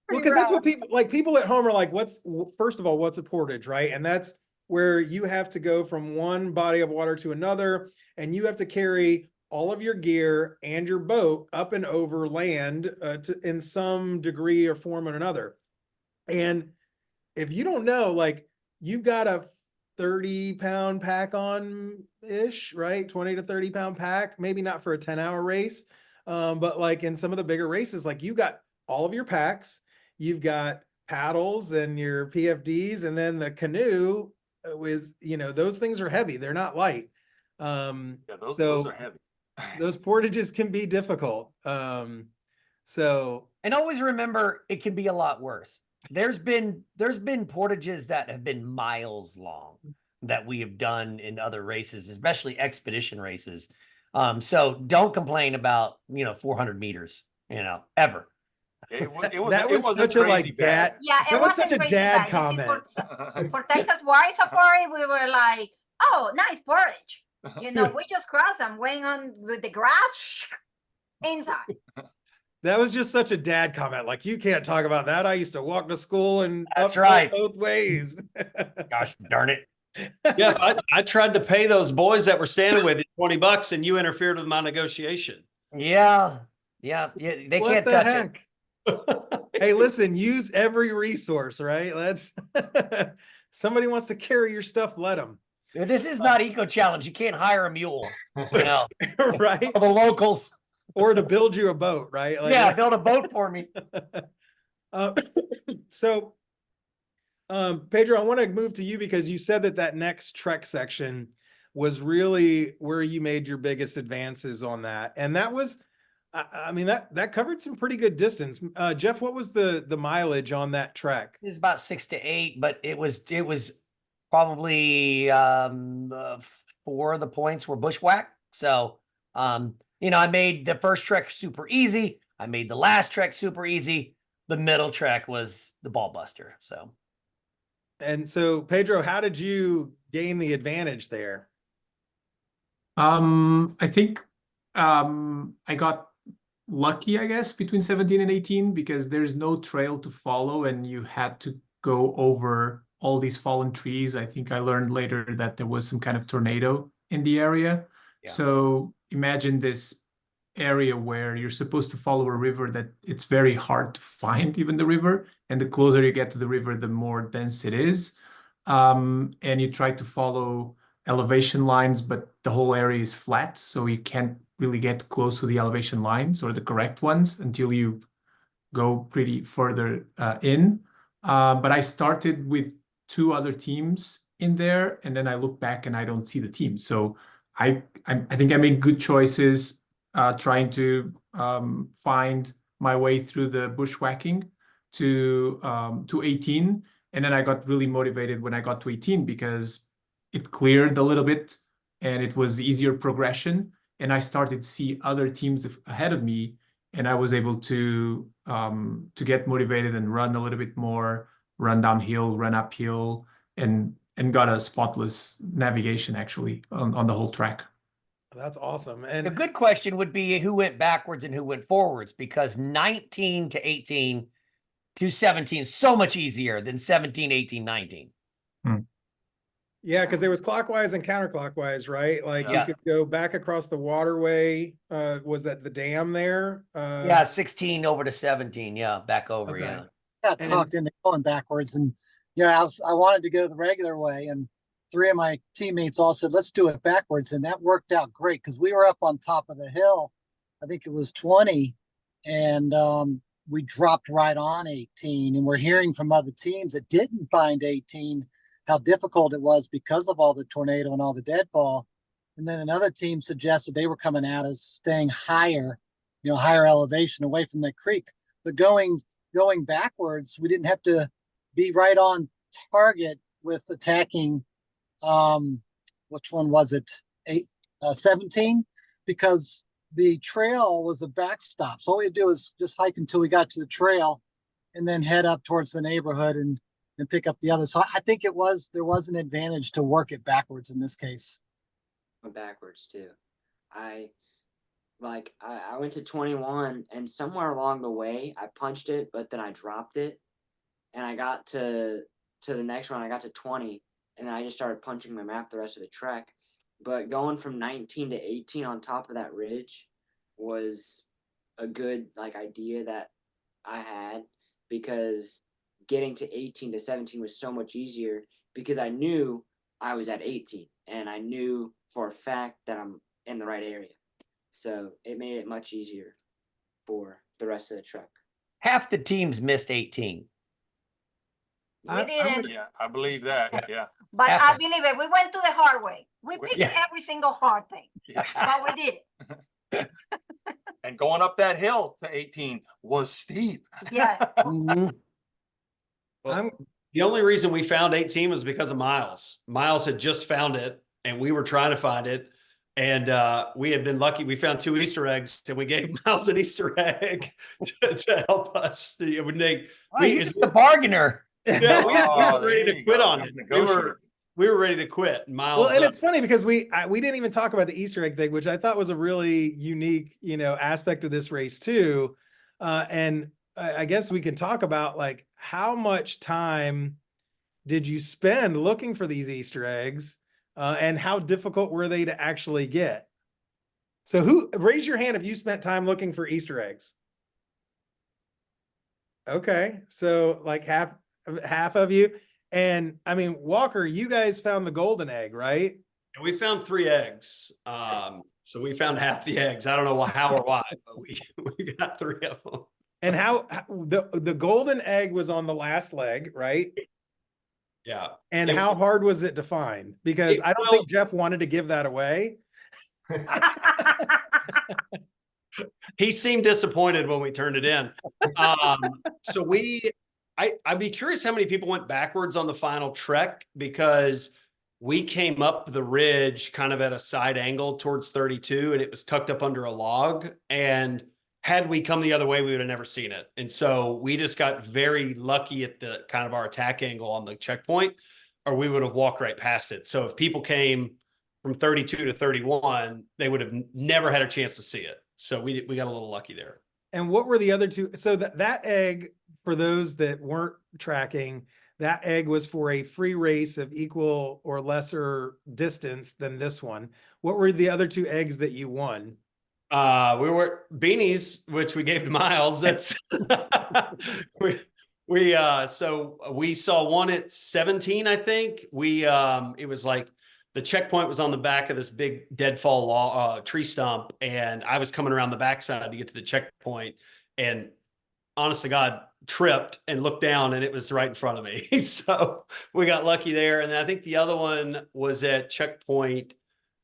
because that's what people at home are like, first of all, what's a portage, right? And that's where you have to go from one body of water to another, and you have to carry all of your gear and your boat up and over land in some degree or form or another. And if you don't know, like, you've got a 30-pound pack on ish, right? 20 to 30-pound pack, maybe not for a 10-hour race. But like in some of the bigger races, like you got all of your packs, you've got paddles and your PFDs, and then the canoe is, you know, those things are heavy. They're not light. Yeah, those are heavy. Those portages can be difficult. So, and always remember, it can be a lot worse. There's been portages that have been miles long that we have done in other races, especially expedition races. So don't complain about, you know, 400 meters, you know, ever. It was such a like dad. Yeah, it was such a dad bad. comment. For Texas Wise Safari, we were like, oh, nice portage. You know, we just crossed them, weighing on with the grass inside. That was just such a dad comment. Like, you can't talk about that. I used to walk to school and that's right, both ways. Gosh darn it. Yeah, I tried to pay those boys that were standing with you $20, and you interfered with my negotiation. Yeah, they What can't the touch heck? Hey, listen, use every resource, right? Let's somebody wants to carry your stuff, let them. This is not Eco Challenge. You can't hire a mule, you know, right? for the locals. Or to build you a boat, right? Like, yeah, build a boat for me. So, Pedro, I want to move to you because you said that next trek section was really where you made your biggest advances on that. And that was, I mean, that covered some pretty good distance. Jeff, what was the mileage on that trek? It was about 6 to 8, but it was probably 4 of the points were bushwhack. So, you know, I made the first trek super easy. I made the last trek super easy. The middle trek was the ball buster. So, and so Pedro, how did you gain the advantage there? I think I got lucky, I guess, between 17 and 18 because there's no trail to follow and you had to go over all these fallen trees. I think I learned later that there was some kind of tornado in the area. Yeah. So imagine this area where you're supposed to follow a river that it's very hard to find even the river. And the closer you get to the river, the more dense it is. And you try to follow elevation lines, but the whole area is flat. So you can't really get close to the elevation lines or the correct ones until you go pretty further in. But I started with 2 other teams in there, and then I look back and I don't see the team. So I think I made good choices trying to find my way through the bushwhacking to 18. And then I got really motivated when I got to 18 because it cleared a little bit and it was easier progression. And I started to see other teams ahead of me, and I was able to get motivated and run a little bit more, run downhill, run uphill, and got a spotless navigation actually on the whole track. That's awesome. A And good question would be who went backwards and who went forwards, because 19 to 18 to 17 is so much easier than 17, 18, 19. yeah, because there was clockwise and counterclockwise, right? Like Yeah. you could go back across the waterway. Was that the dam there? Yeah, 16 over to 17. Yeah, back over. Okay. Yeah. Got And- talked into going backwards, and I wanted to go the regular way, and 3 of my teammates all said, let's do it backwards. And that worked out great because we were up on top of the hill. I think it was 20, and we dropped right on 18. And we're hearing from other teams that didn't find 18 how difficult it was because of all the tornado and all the deadfall. And then another team suggested they were coming at us staying higher, higher elevation away from the creek. But going backwards, we didn't have to be right on target with attacking which one was it? 17, because the trail was a backstop. So all we had to do is just hike until we got to the trail and then head up towards the neighborhood and pick up the others. So I think there was an advantage to work it backwards in this case. Backwards too. I went to 21, and somewhere along the way I punched it, but then I dropped it, and I got to the next one. I got to 20, and then I just started punching my map the rest of the trek. But going from 19 to 18 on top of that ridge was a good idea that I had, because getting to 18 to 17 was so much easier because I knew I was at 18, and I knew for a fact that I'm in the right area. So it made it much easier for the rest of the trek. Half the teams missed 18. We didn't, Yeah, I believe that. Yeah. but I Happened. believe it. We went to the hard way. We picked Yeah. every single hard thing, but we did it. And going up that hill to 18 was steep. Yeah. Mhm. I'm The only reason we found 18 was because of Miles. Miles had just found it, and we were trying to find it. And we had been lucky. We found 2 Easter eggs, and we gave Miles an Easter egg to help us. When they, Oh, you're just a bargainer. yeah, we Oh, were ready there to you quit go. on it. Negotiator. We were ready to quit. And Miles, well, and it's funny because we didn't even talk about the Easter egg thing, which I thought was a really unique, aspect of this race too. And I guess we can talk about how much time did you spend looking for these Easter eggs, and how difficult were they to actually get? So raise your hand if you spent time looking for Easter eggs. Okay, so half of you. And I mean, Walker, you guys found the golden egg, right? and we found 3 eggs. So we found half the eggs. I don't know how or why, but we got 3 of them. And how the golden egg was on the last leg, right? Yeah. And It- how hard was it to find? Because I don't think Jeff wanted to give that away. He seemed disappointed when we turned it in. So I'd be curious how many people went backwards on the final trek, because we came up the ridge kind of at a side angle towards 32, and it was tucked up under a log. And had we come the other way, we would have never seen it. And so we just got very lucky at the kind of our attack angle on the checkpoint, or we would have walked right past it. So if people came from 32 to 31, they would have never had a chance to see it. So we got a little lucky there. And what were the other two? So that egg, for those that weren't tracking, that egg was for a free race of equal or lesser distance than this one. What were the other 2 eggs that you won? We were beanies, which we gave to Miles. That's so we saw one at 17, I think. It was the checkpoint was on the back of this big deadfall tree stump, and I was coming around the backside to get to the checkpoint, and honest to God, tripped and looked down, and it was right in front of me. So we got lucky there. And then I think the other one was at checkpoint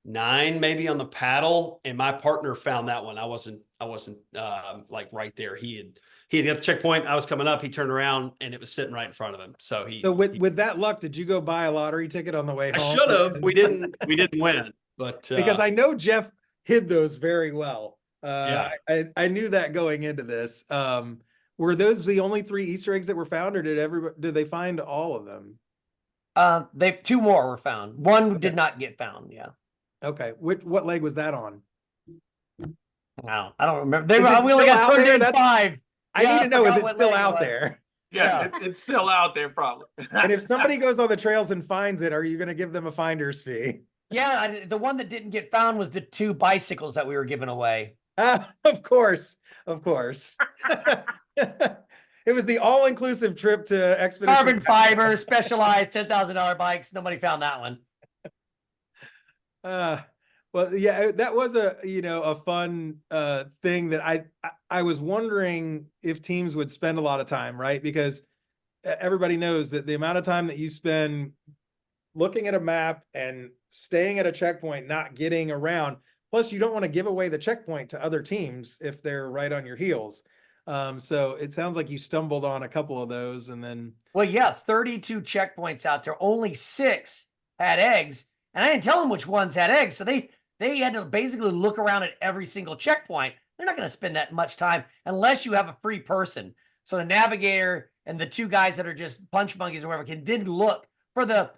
9, maybe on the paddle, and my partner found that one. I wasn't right there. He he had got the checkpoint. I was coming up. He turned around and it was sitting right in front of him. So So with that luck, did you go buy a lottery ticket on the way I home? should have. We didn't win, but Because I know Jeff hid those very well. Yeah. I knew that going into this. Were those the only 3 Easter eggs that were found, or did they find all of them? They 2 more were found. One Okay. did not get found. Yeah. Okay. What leg was that on? I don't remember. Is it We only still got out turned there? in 5. I Yeah, need to know, is forgot it what still leg it out was. there? Yeah, it's still out there probably. And if somebody goes on the trails and finds it, are you going to give them a finder's fee? Yeah, the one that didn't get found was the 2 bicycles that we were giving away. Of course. It was the all-inclusive trip to Expedition. Carbon fiber, specialized $10,000 bikes. Nobody found that one. Well, yeah, that was a fun thing that I was wondering if teams would spend a lot of time, right? Because everybody knows that the amount of time that you spend looking at a map and staying at a checkpoint, not getting around, plus you don't want to give away the checkpoint to other teams if they're right on your heels. So it sounds like you stumbled on a couple of those and then. Well, yeah, 32 checkpoints out there. Only 6 had eggs. And I didn't tell them which ones had eggs. So they had to basically look around at every single checkpoint. They're not going to spend that much time unless you have a free person. So the navigator and the 2 guys that are just punch monkeys or whatever can then look for the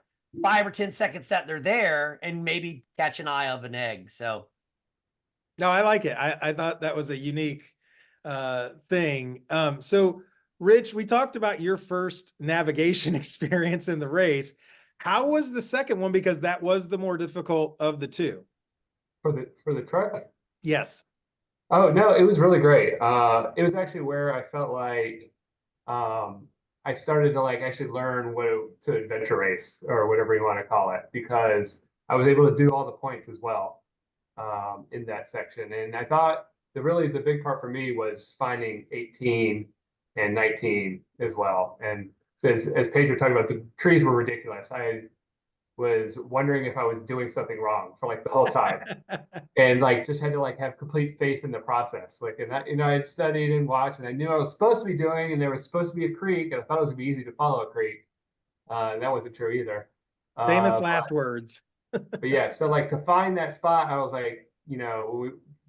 5 or 10 seconds that they're there and maybe catch an eye of an egg. So. No, I like it. I thought that was a unique thing. So Rich, we talked about your first navigation experience in the race. How was the second one? Because that was the more difficult of the 2. For the truck? Yes. Oh no, it was really great. It was actually where I felt like I started to actually learn to adventure race or whatever you want to call it, because I was able to do all the points as well in that section. And I thought the big part for me was finding 18 and 19 as well. And so as Pedro talked about, the trees were ridiculous. I was wondering if I was doing something wrong for the whole time, and just had to have complete faith in the process. And that, I'd studied and watched, and I knew I was supposed to be doing, and there was supposed to be a creek, and I thought it was gonna be easy to follow a creek. And that wasn't true either. Famous last words. But yeah, so to find that spot, I was we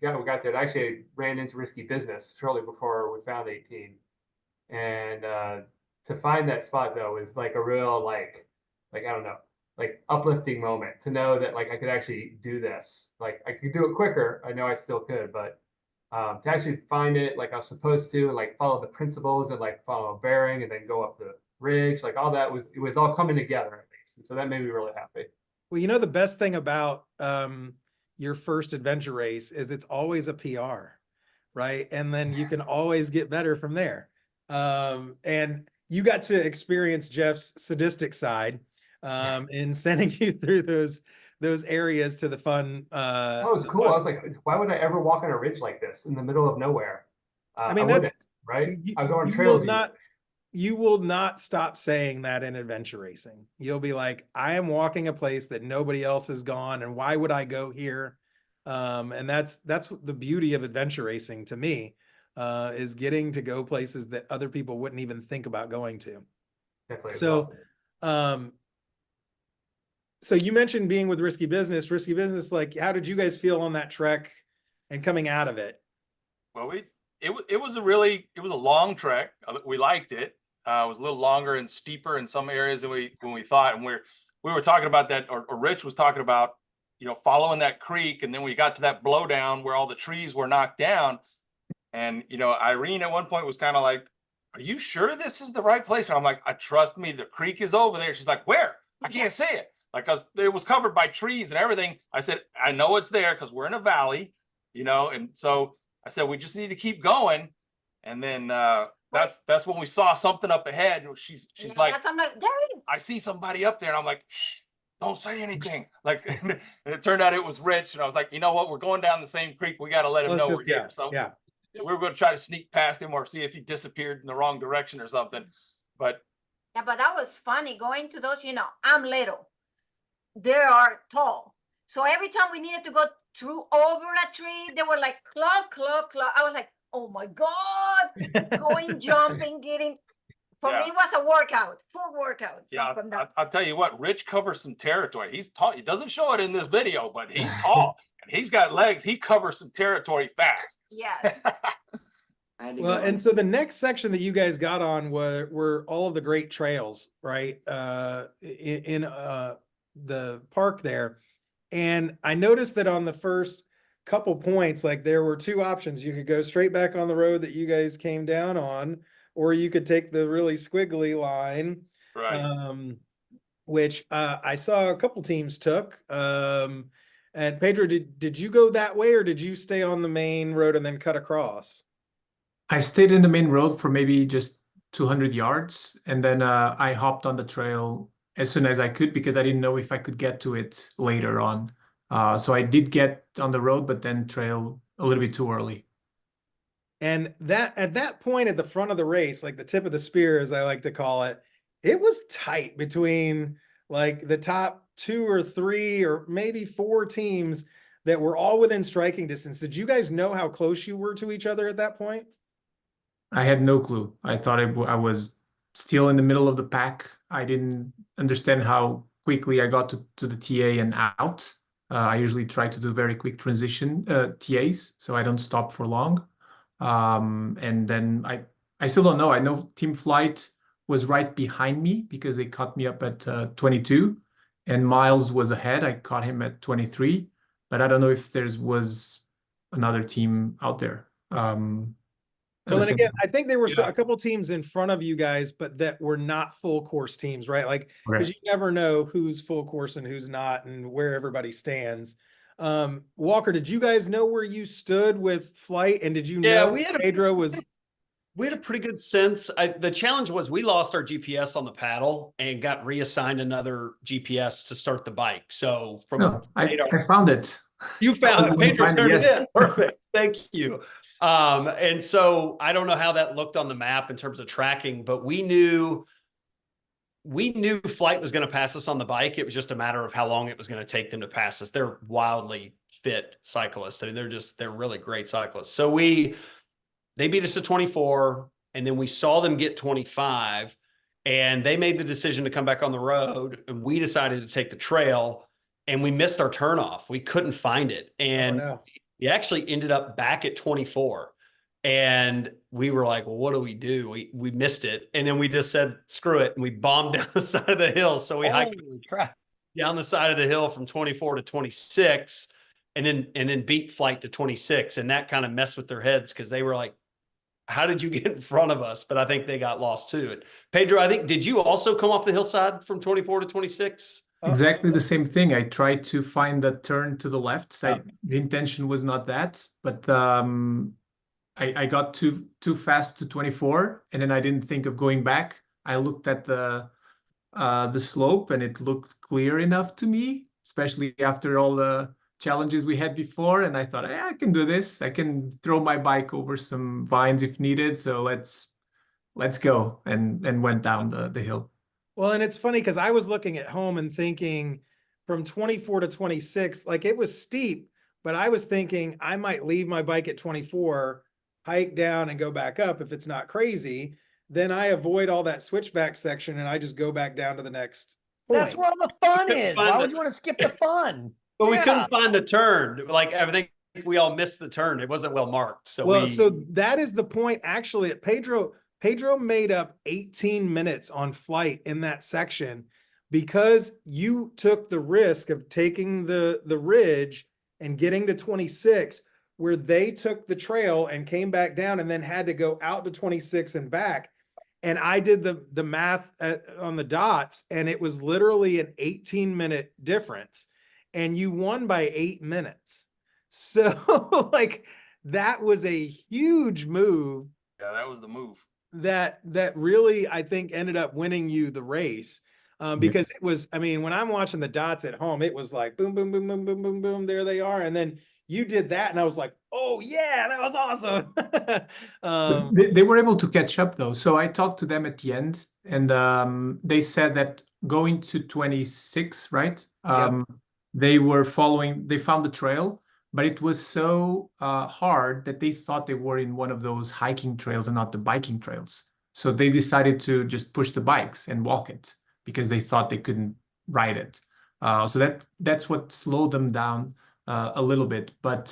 got there. I actually ran into risky business shortly before we found 18, and to find that spot though was a real I don't know, uplifting moment to know that I could actually do this. I could do it quicker. I know I still could, but to actually find it I was supposed to, follow the principles and follow a bearing and then go up the ridge, all that it was all coming together at least. And so that made me really happy. Well, the best thing about your first adventure race is it's always a PR, right? And then you can always get better from there. And you got to experience Jeff's sadistic side in sending you through those areas to the fun. That was cool. I was like, why would I ever walk on a ridge like this in the middle of nowhere? I mean, wouldn't, right? I go on trails. You will not stop saying that in adventure racing. You'll be like, I am walking a place that nobody else has gone, and why would I go here? And that's the beauty of adventure racing to me, is getting to go places that other people wouldn't even think about going to. Definitely. So, so you mentioned being with Risky Business. How did you guys feel on that trek and coming out of it? Well, it was a long trek. We liked it. It was a little longer and steeper in some areas than we thought. And we were talking about that, or Rich was talking about, following that creek. And then we got to that blowdown where all the trees were knocked down. And, Irene at one point was kind of like, are you sure this is the right place? And I'm like, trust me, the creek is over there. She's like, where? I can't see it. Cause it was covered by trees and everything. I said, I know it's there because we're in a valley, and so I said, we just need to keep going. And then that's when we saw something up ahead. She's like, I'm like, there it is. I see somebody up there. And I'm like, shh, don't say anything. And it turned out it was Rich. And I was like, you know what? We're going down the same creek. We got to let him know we're here. So yeah, we were going to try to sneak past him or see if he disappeared in the wrong direction or something. But yeah, but that was funny going to those, I'm little. They are tall. So every time we needed to go through over a tree, they were like, claw, claw, claw. I was like, oh my God, going, jumping, getting, for Yeah. me, it was a workout, full workout. Yeah, from that. I'll tell you what, Rich covers some territory. He's tall. He doesn't show it in this video, but he's tall and he's got legs. He covers some territory fast. Yes. I had to Well, go and so the next section that you guys got on were all of the great trails, right? In the park there. And I noticed that on the first couple points, like there were two options. You could go straight back on the road that you guys came down on, or you could take the really squiggly line, Right. which I saw a couple teams took. And Pedro, did you go that way, or did you stay on the main road and then cut across? I stayed in the main road for maybe just 200 yards, and then I hopped on the trail as soon as I could because I didn't know if I could get to it later on. So I did get on the road, but then trail a little bit too early. And that at that point at the front of the race, like the tip of the spear, as I like to call it, it was tight between like the top 2 or 3 or maybe 4 teams that were all within striking distance. Did you guys know how close you were to each other at that point? I had no clue. I thought I was still in the middle of the pack. I didn't understand how quickly I got to the TA and out. I usually try to do very quick transition TAs, so I don't stop for long. And then I still don't know. I know Team Flight was right behind me because they caught me up at 22, and Miles was ahead. I caught him at 23, but I don't know if there was another team out there. Well, and again, I think there were Yeah. a couple teams in front of you guys, but that were not full course teams, right? Like, because you never know who's full course and who's not and where everybody stands. Walker, did you guys know where you stood with Flight? And did you Yeah, know Pedro was... We had a pretty good sense. The challenge was we lost our GPS on the paddle and got reassigned another GPS to start the bike. So from No, I found it. You found it. Pedro turned it Yes. in. Perfect. Thank you. And so I don't know how that looked on the map in terms of tracking, but we knew Flight was going to pass us on the bike. It was just a matter of how long it was going to take them to pass us. They're wildly fit cyclists. I mean, they're really great cyclists. So they beat us to 24, and then we saw them get 25, and they made the decision to come back on the road, and we decided to take the trail, and we missed our turnoff. We couldn't find it. And we actually ended up back at 24. And we were like, well, what do? We missed it. And then we just said, screw it. And we bombed down the side of the hill. So we hiked down the side of the hill from 24 to 26 and then beat Flight to 26. And that kind of messed with their heads because they were like, how did you get in front of us? But I think they got lost too. And Pedro, did you also come off the hillside from 24 to 26? Exactly the same thing. I tried to find the turn to the left. The intention was not that, but I got too fast to 24, and then I didn't think of going back. I looked at the slope, and it looked clear enough to me, especially after all the challenges we had before. And I thought, I can do this. I can throw my bike over some vines if needed. So let's go, and went down the hill. Well, and it's funny because I was looking at home and thinking from 24 to 26, like it was steep, but I was thinking I might leave my bike at 24, hike down and go back up if it's not crazy. Then I avoid all that switchback section and I just go back down to the next point. That's where all the fun is. Why would you want to skip the fun? But we couldn't find the turn. Like everything, we all missed the turn. It wasn't well marked. So so that is the point actually at Pedro made up 18 minutes on Flight in that section because you took the risk of taking the ridge and getting to 26 where they took the trail and came back down and then had to go out to 26 and back. And I did the math on the dots, and it was literally an 18-minute difference, and you won by 8 minutes. So like that was a huge move. Yeah, that was the move. That really, I think, ended up winning you the race because it was, I mean, when I'm watching the dots at home, it was like boom, boom, boom, boom, boom, boom, boom. There they are. And then you did that. And I was like, oh yeah, that was awesome. They were able to catch up though. So I talked to them at the end, and they said that going to 26, right? They found the trail, but it was so hard that they thought they were in one of those hiking trails and not the biking trails. So they decided to just push the bikes and walk it because they thought they couldn't ride it. So that's what slowed them down a little bit. But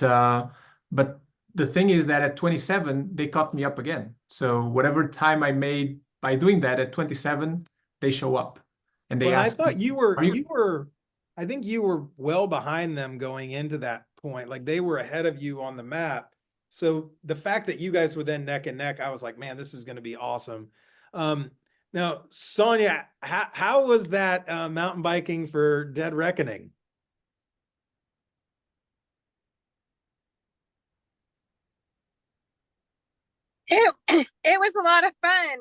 the thing is that at 27, they caught me up again. So whatever time I made by doing that at 27, they show up and they Well, I ask thought me, you were, "Are you?" I think you were well behind them going into that point. Like they were ahead of you on the map. So the fact that you guys were then neck and neck, I was like, man, this is going to be awesome. Now, Sonia, how was that mountain biking for Dead Reckoning? It it was a lot of fun.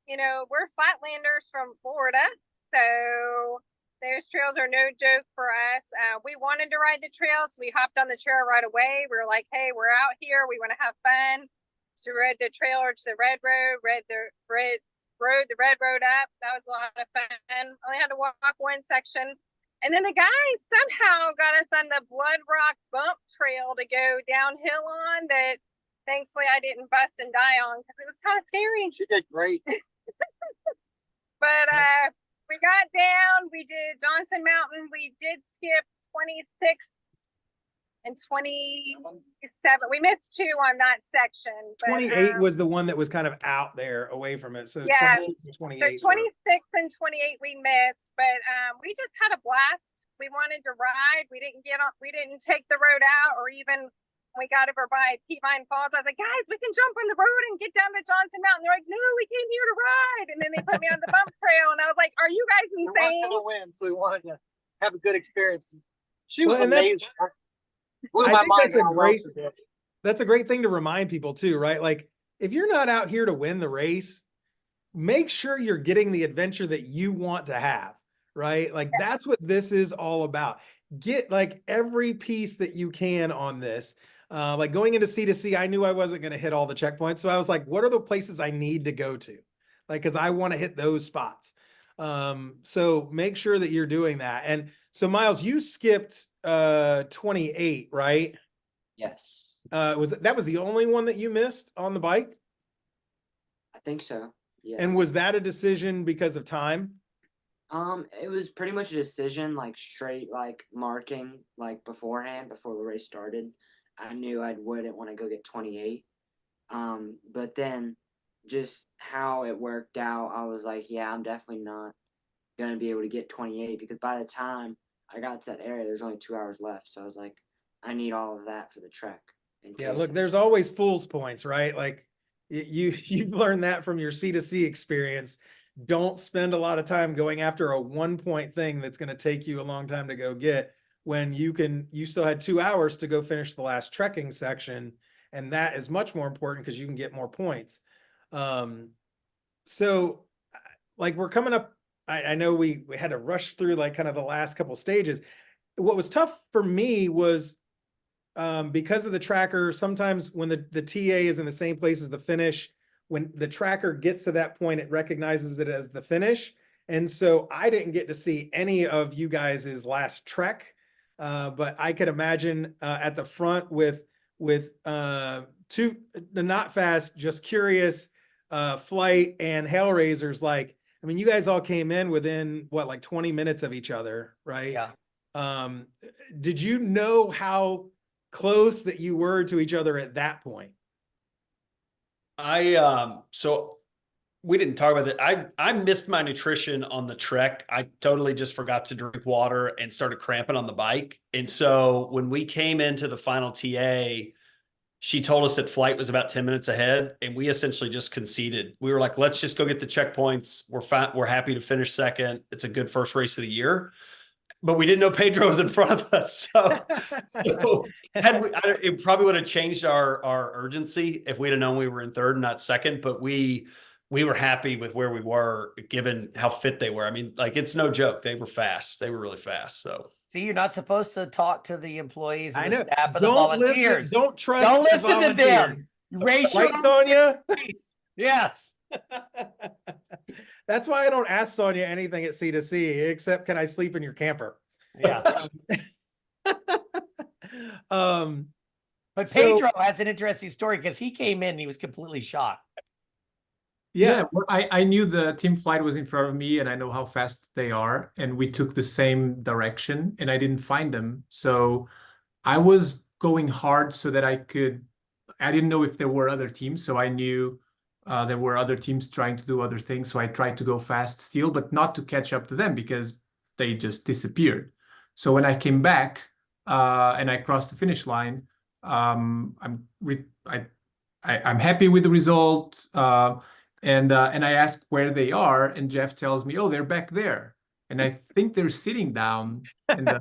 You know, we're flatlanders from Florida, so those trails are no joke for us. We wanted to ride the trails, so we hopped on the trail right away. We were like, "Hey, we're out here. We want to have fun." So we rode the trailer to the red road, rode the red road up. That was a lot of fun. Only had to walk one section. And then the guys somehow got us on the Blood Rock bump trail to go downhill on that thankfully I didn't bust and die on because it was kind of scary. She did great. But we got down, we did Johnson Mountain, we did skip 26 and 27. We missed 2 on that section. But, 28 was the one that was kind of out there away from it. So yeah, 28 and 28. so 26 and 28 we missed, but we just had a blast. We wanted to ride. We didn't take the road out, or even when we got over by Peavine Falls, I was like, guys, we can jump on the road and get down to Johnson Mountain. They're like, no, we came here to ride. And then they put me on the bump trail, and I was like, are you guys We insane? wanted to win, so we wanted to have a good experience. She was Well, and that's- amazing. Blew I my think mind that's a how well great- she did. That's a great thing to remind people too, right? Like if you're not out here to win the race, make sure you're getting the adventure that you want to have, right? Like that's what this is all about. Get like every piece that you can on this. Like going into C2C, I knew I wasn't going to hit all the checkpoints. So I was like, what are the places I need to go to? Like, cause I want to hit those spots. So make sure that you're doing that. And so Miles, you skipped 28, right? Yes, That was the only one that you missed on the bike? I think so. Yes. And was that a decision because of time? It was pretty much a decision, like straight, like marking, like beforehand, before the race started. I knew I wouldn't want to go get 28. But then just how it worked out, I was like, yeah, I'm definitely not going to be able to get 28, because by the time I got to that area, there's only 2 hours left. So I was like, I need all of that for the trek. Yeah, look, there's always fool's points, right? Like you've learned that from your C2C experience. Don't spend a lot of time going after a 1-point thing that's going to take you a long time to go get, when you still had 2 hours to go finish the last trekking section. And that is much more important because you can get more points. So like we're coming up, I know we had to rush through like kind of the last couple stages. What was tough for me was because of the tracker, sometimes when the TA is in the same place as the finish, when the tracker gets to that point, it recognizes it as the finish. And so I didn't get to see any of you guys' last trek. But I could imagine at the front with two, the Not Fast, Just Curious, Flight, and Hellraisers. Like, I mean, you guys all came in within what, like 20 minutes of each other, right? Yeah. Did you know how close that you were to each other at that point? So we didn't talk about that. I missed my nutrition on the trek. I totally just forgot to drink water and started cramping on the bike. And so when we came into the final TA, she told us that Flight was about 10 minutes ahead, and we essentially just conceded. We were like, let's just go get the checkpoints. We're fine. We're happy to finish second. It's a good first race of the year. But we didn't know Pedro was in front of us. So it probably would have changed our urgency if we'd have known we were in third and not second. But we were happy with where we were, given how fit they were. I mean, like, it's no joke. They were fast. They were really fast. So See, you're not supposed to talk to the employees I and the know. staff and the Don't volunteers. listen, don't trust. Don't the listen to them. volunteers. Race your Right, own Sonia? pace. Yes. That's why I don't ask Sonia anything at C2C, except can I sleep in your camper? Yeah. But So- Pedro has an interesting story because he came in and he was completely shocked. yeah, Well, I knew the team flight was in front of me and I know how fast they are. And we took the same direction and I didn't find them. So I was going hard so that I didn't know if there were other teams. So I knew there were other teams trying to do other things. So I tried to go fast still, but not to catch up to them because they just disappeared. So when I came back and I crossed the finish line, I'm happy with the result. And I ask where they are, and Jeff tells me, "Oh, they're back there." And I think they're sitting down in the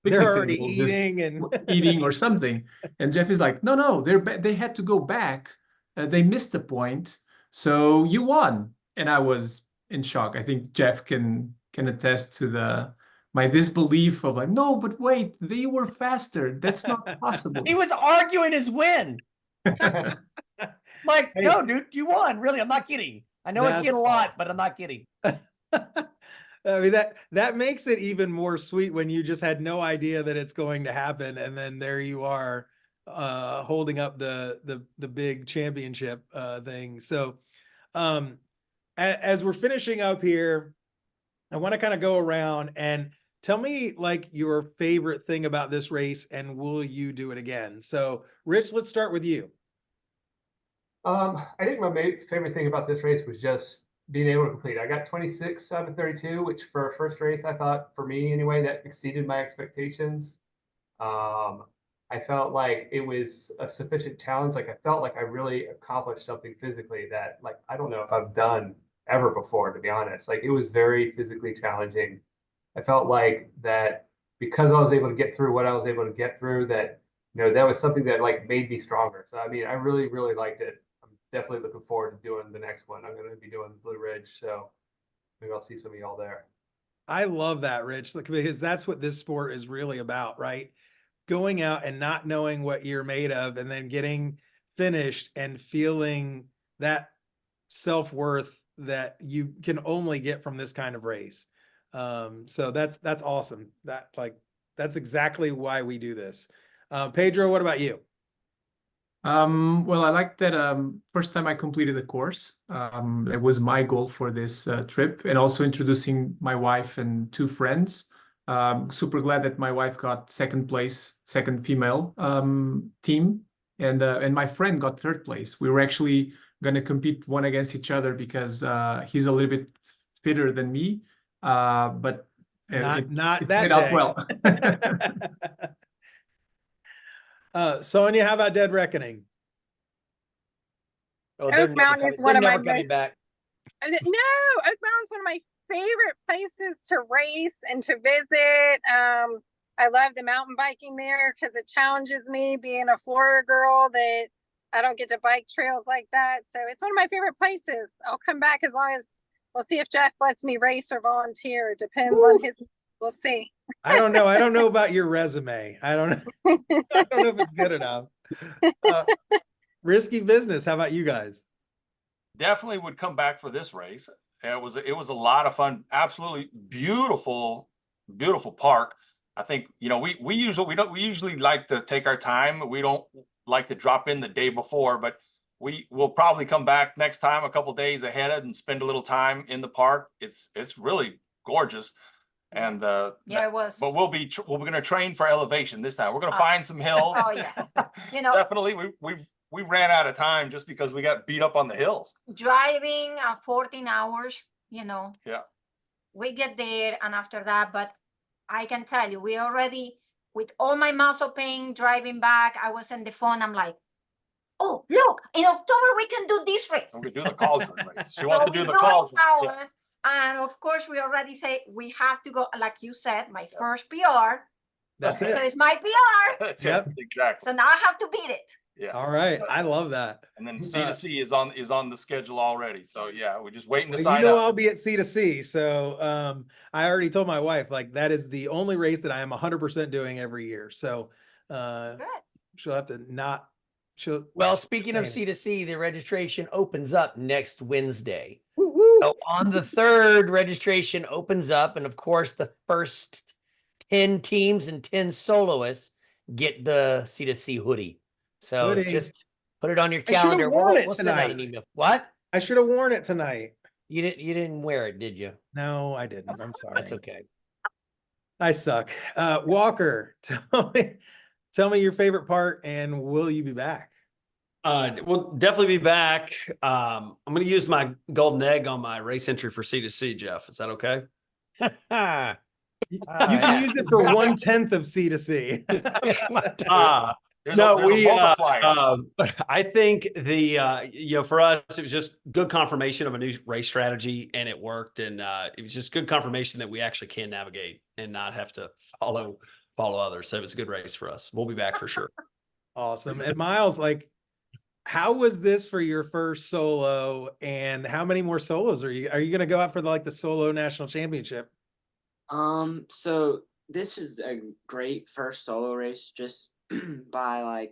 they're picnic already table, just eating and eating or something. And Jeff is like, "No, they had to go back. They missed the point, so you won." And I was in shock. I think Jeff can attest to my disbelief of like, "No, but wait, they were faster. That's not possible." He was arguing his win. Like, no, dude, you won. Really, I'm not kidding. I know it's That's get a lot, but I'm not kidding. I mean, that makes it even more sweet when you just had no idea that it's going to happen, and then there you are, holding up the big championship thing. So, as we're finishing up here, I want to kind of go around and tell me like your favorite thing about this race, and will you do it again? So, Rich, let's start with you. I think my favorite thing about this race was just being able to complete. I got 26 out of 32, which for a first race, I thought, for me anyway, that exceeded my expectations. I felt like it was a sufficient challenge. Like I felt like I really accomplished something physically that, like, I don't know if I've done ever before, to be honest. Like it was very physically challenging. I felt like that because I was able to get through what I was able to get through, that that was something that like made me stronger. So I mean, I really, really liked it. I'm definitely looking forward to doing the next one. I'm going to be doing Blue Ridge, so maybe I'll see some of y'all there. I love that, Rich, because that's what this sport is really about, right? Going out and not knowing what you're made of, and then getting finished and feeling that self-worth that you can only get from this kind of race. So that's awesome. That's exactly why we do this. Pedro, what about you? Well, I like that first time I completed the course. It was my goal for this trip, and also introducing my wife and two friends. Super glad that my wife got second place, second female team, and my friend got third place. We were actually going to compete one against each other because he's a little bit fitter than me, but Not that played out well. Sonia, how about Dead Reckoning? Oh, Oak Mountain is one of my coming most- back. No, Oak Mountain's one of my favorite places to race and to visit. I love the mountain biking there because it challenges me, being a Florida girl, that I don't get to bike trails like that. So it's one of my favorite places. I'll come back as long as we'll see if Jeff lets me race or volunteer. It depends on his. We'll see. I don't know. I don't know about your resume. I don't know. I don't know if it's good enough. Risky Business. How about you guys? Definitely would come back for this race. It was a lot of fun. Absolutely beautiful park. I think we usually like to take our time. We don't like to drop in the day before, but we will probably come back next time a couple days ahead and spend a little time in the park. It's really gorgeous. And Yeah, it was. but we're going to train for elevation this time. We're going to find some hills. Oh yeah. Definitely we ran out of time just because we got beat up on the hills. Driving 14 hours, Yeah. we get there, and after that, but I can tell you, we already, with all my muscle pain driving back, I was on the phone. I'm like, oh, look, in October we can do this race. We could do the cauldron race. She So wants to we do the go cauldron. out, Yeah. and of course we already say we have to go, like you said, my first PR. That's So it. it's my PR. That's Yep. it. Exactly. So now I have to beat it. Yeah. All right. I love that. And then C2C is on the schedule already. So yeah, we're just waiting to Well, sign you know, up. I'll be at C2C. So I already told my wife, like, that is the only race that I am 100% doing every year. So Good. she'll have to not. Well, speaking of Same. C2C, the registration opens up next Wednesday. Woo, woo. So on the 3rd, registration opens up, and of course, the first 10 teams and 10 soloists get the C2C hoodie. So Hoodie. just put it on your I should have calendar. worn it We'll send out an tonight. email. What? I should have worn it tonight. You didn't wear it, did you? No, I didn't. I'm sorry. That's okay. I suck. Walker, tell me your favorite part, and will you be back? We'll definitely be back. I'm going to use my golden egg on my race entry for C2C, Jeff. Is that okay? You can use it for 1/10 of C2C. No, there's a multiplier. I think for us, it was just good confirmation of a new race strategy, and it worked. And it was just good confirmation that we actually can navigate and not have to follow others. So it was a good race for us. We'll be back for sure. Awesome. And Miles, like, how was this for your first solo, and how many more solos are you going to go out for the solo national championship? So this was a great first solo race just by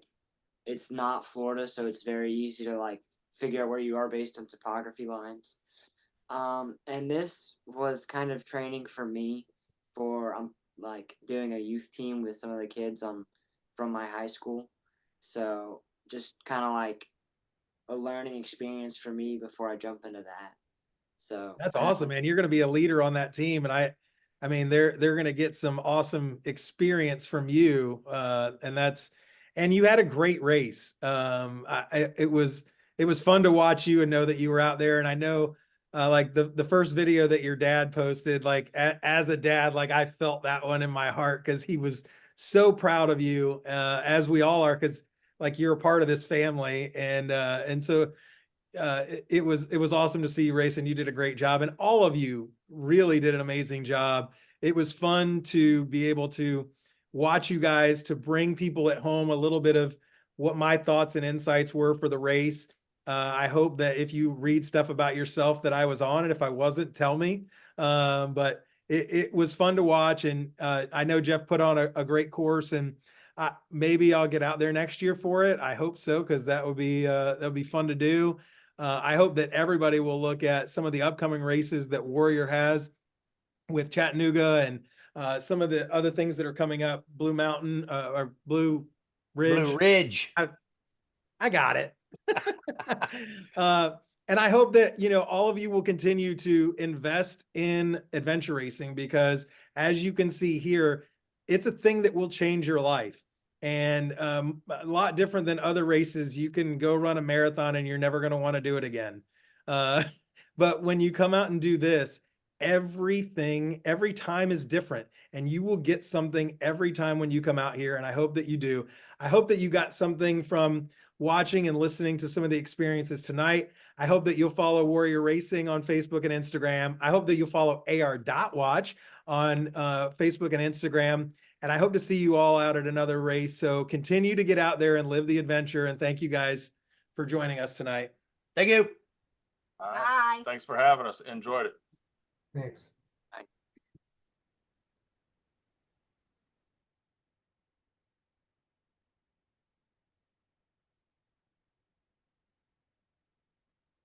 it's not Florida, so it's very easy to figure out where you are based on topography lines. And this was kind of training for me for doing a youth team with some of the kids from my high school. So just kind of a learning experience for me before I jump into that. So That's awesome, man. You're going to be a leader on that team, and I mean, they're going to get some awesome experience from you, and you had a great race. It was fun to watch you and know that you were out there. And I know, the first video that your dad posted, as a dad, I felt that one in my heart because he was so proud of you, as we all are, because you're a part of this family, and so. It was awesome to see you race, and you did a great job, and all of you really did an amazing job. It was fun to be able to watch you guys, to bring people at home a little bit of what my thoughts and insights were for the race. I hope that if you read stuff about yourself that I was on it, if I wasn't, tell me. But it was fun to watch, and I know Jeff put on a great course, and maybe I'll get out there next year for it. I hope so, because that would be fun to do. I hope that everybody will look at some of the upcoming races that Warrior has with Chattanooga, and some of the other things that are coming up, Blue Mountain, or Blue Ridge. Blue Ridge. I got it. And I hope that, all of you will continue to invest in adventure racing, because as you can see here, it's a thing that will change your life. And a lot different than other races. You can go run a marathon and you're never going to want to do it again. But when you come out and do this, every time is different, and you will get something every time when you come out here. And I hope that you do. I hope that you got something from watching and listening to some of the experiences tonight. I hope that you'll follow Warrior Racing on Facebook and Instagram. I hope that you'll follow ARDotWatch on Facebook and Instagram. And I hope to see you all out at another race. So continue to get out there and live the adventure. And thank you guys for joining us tonight. Thank you. Bye. Thanks for having us. Enjoyed it. Thanks.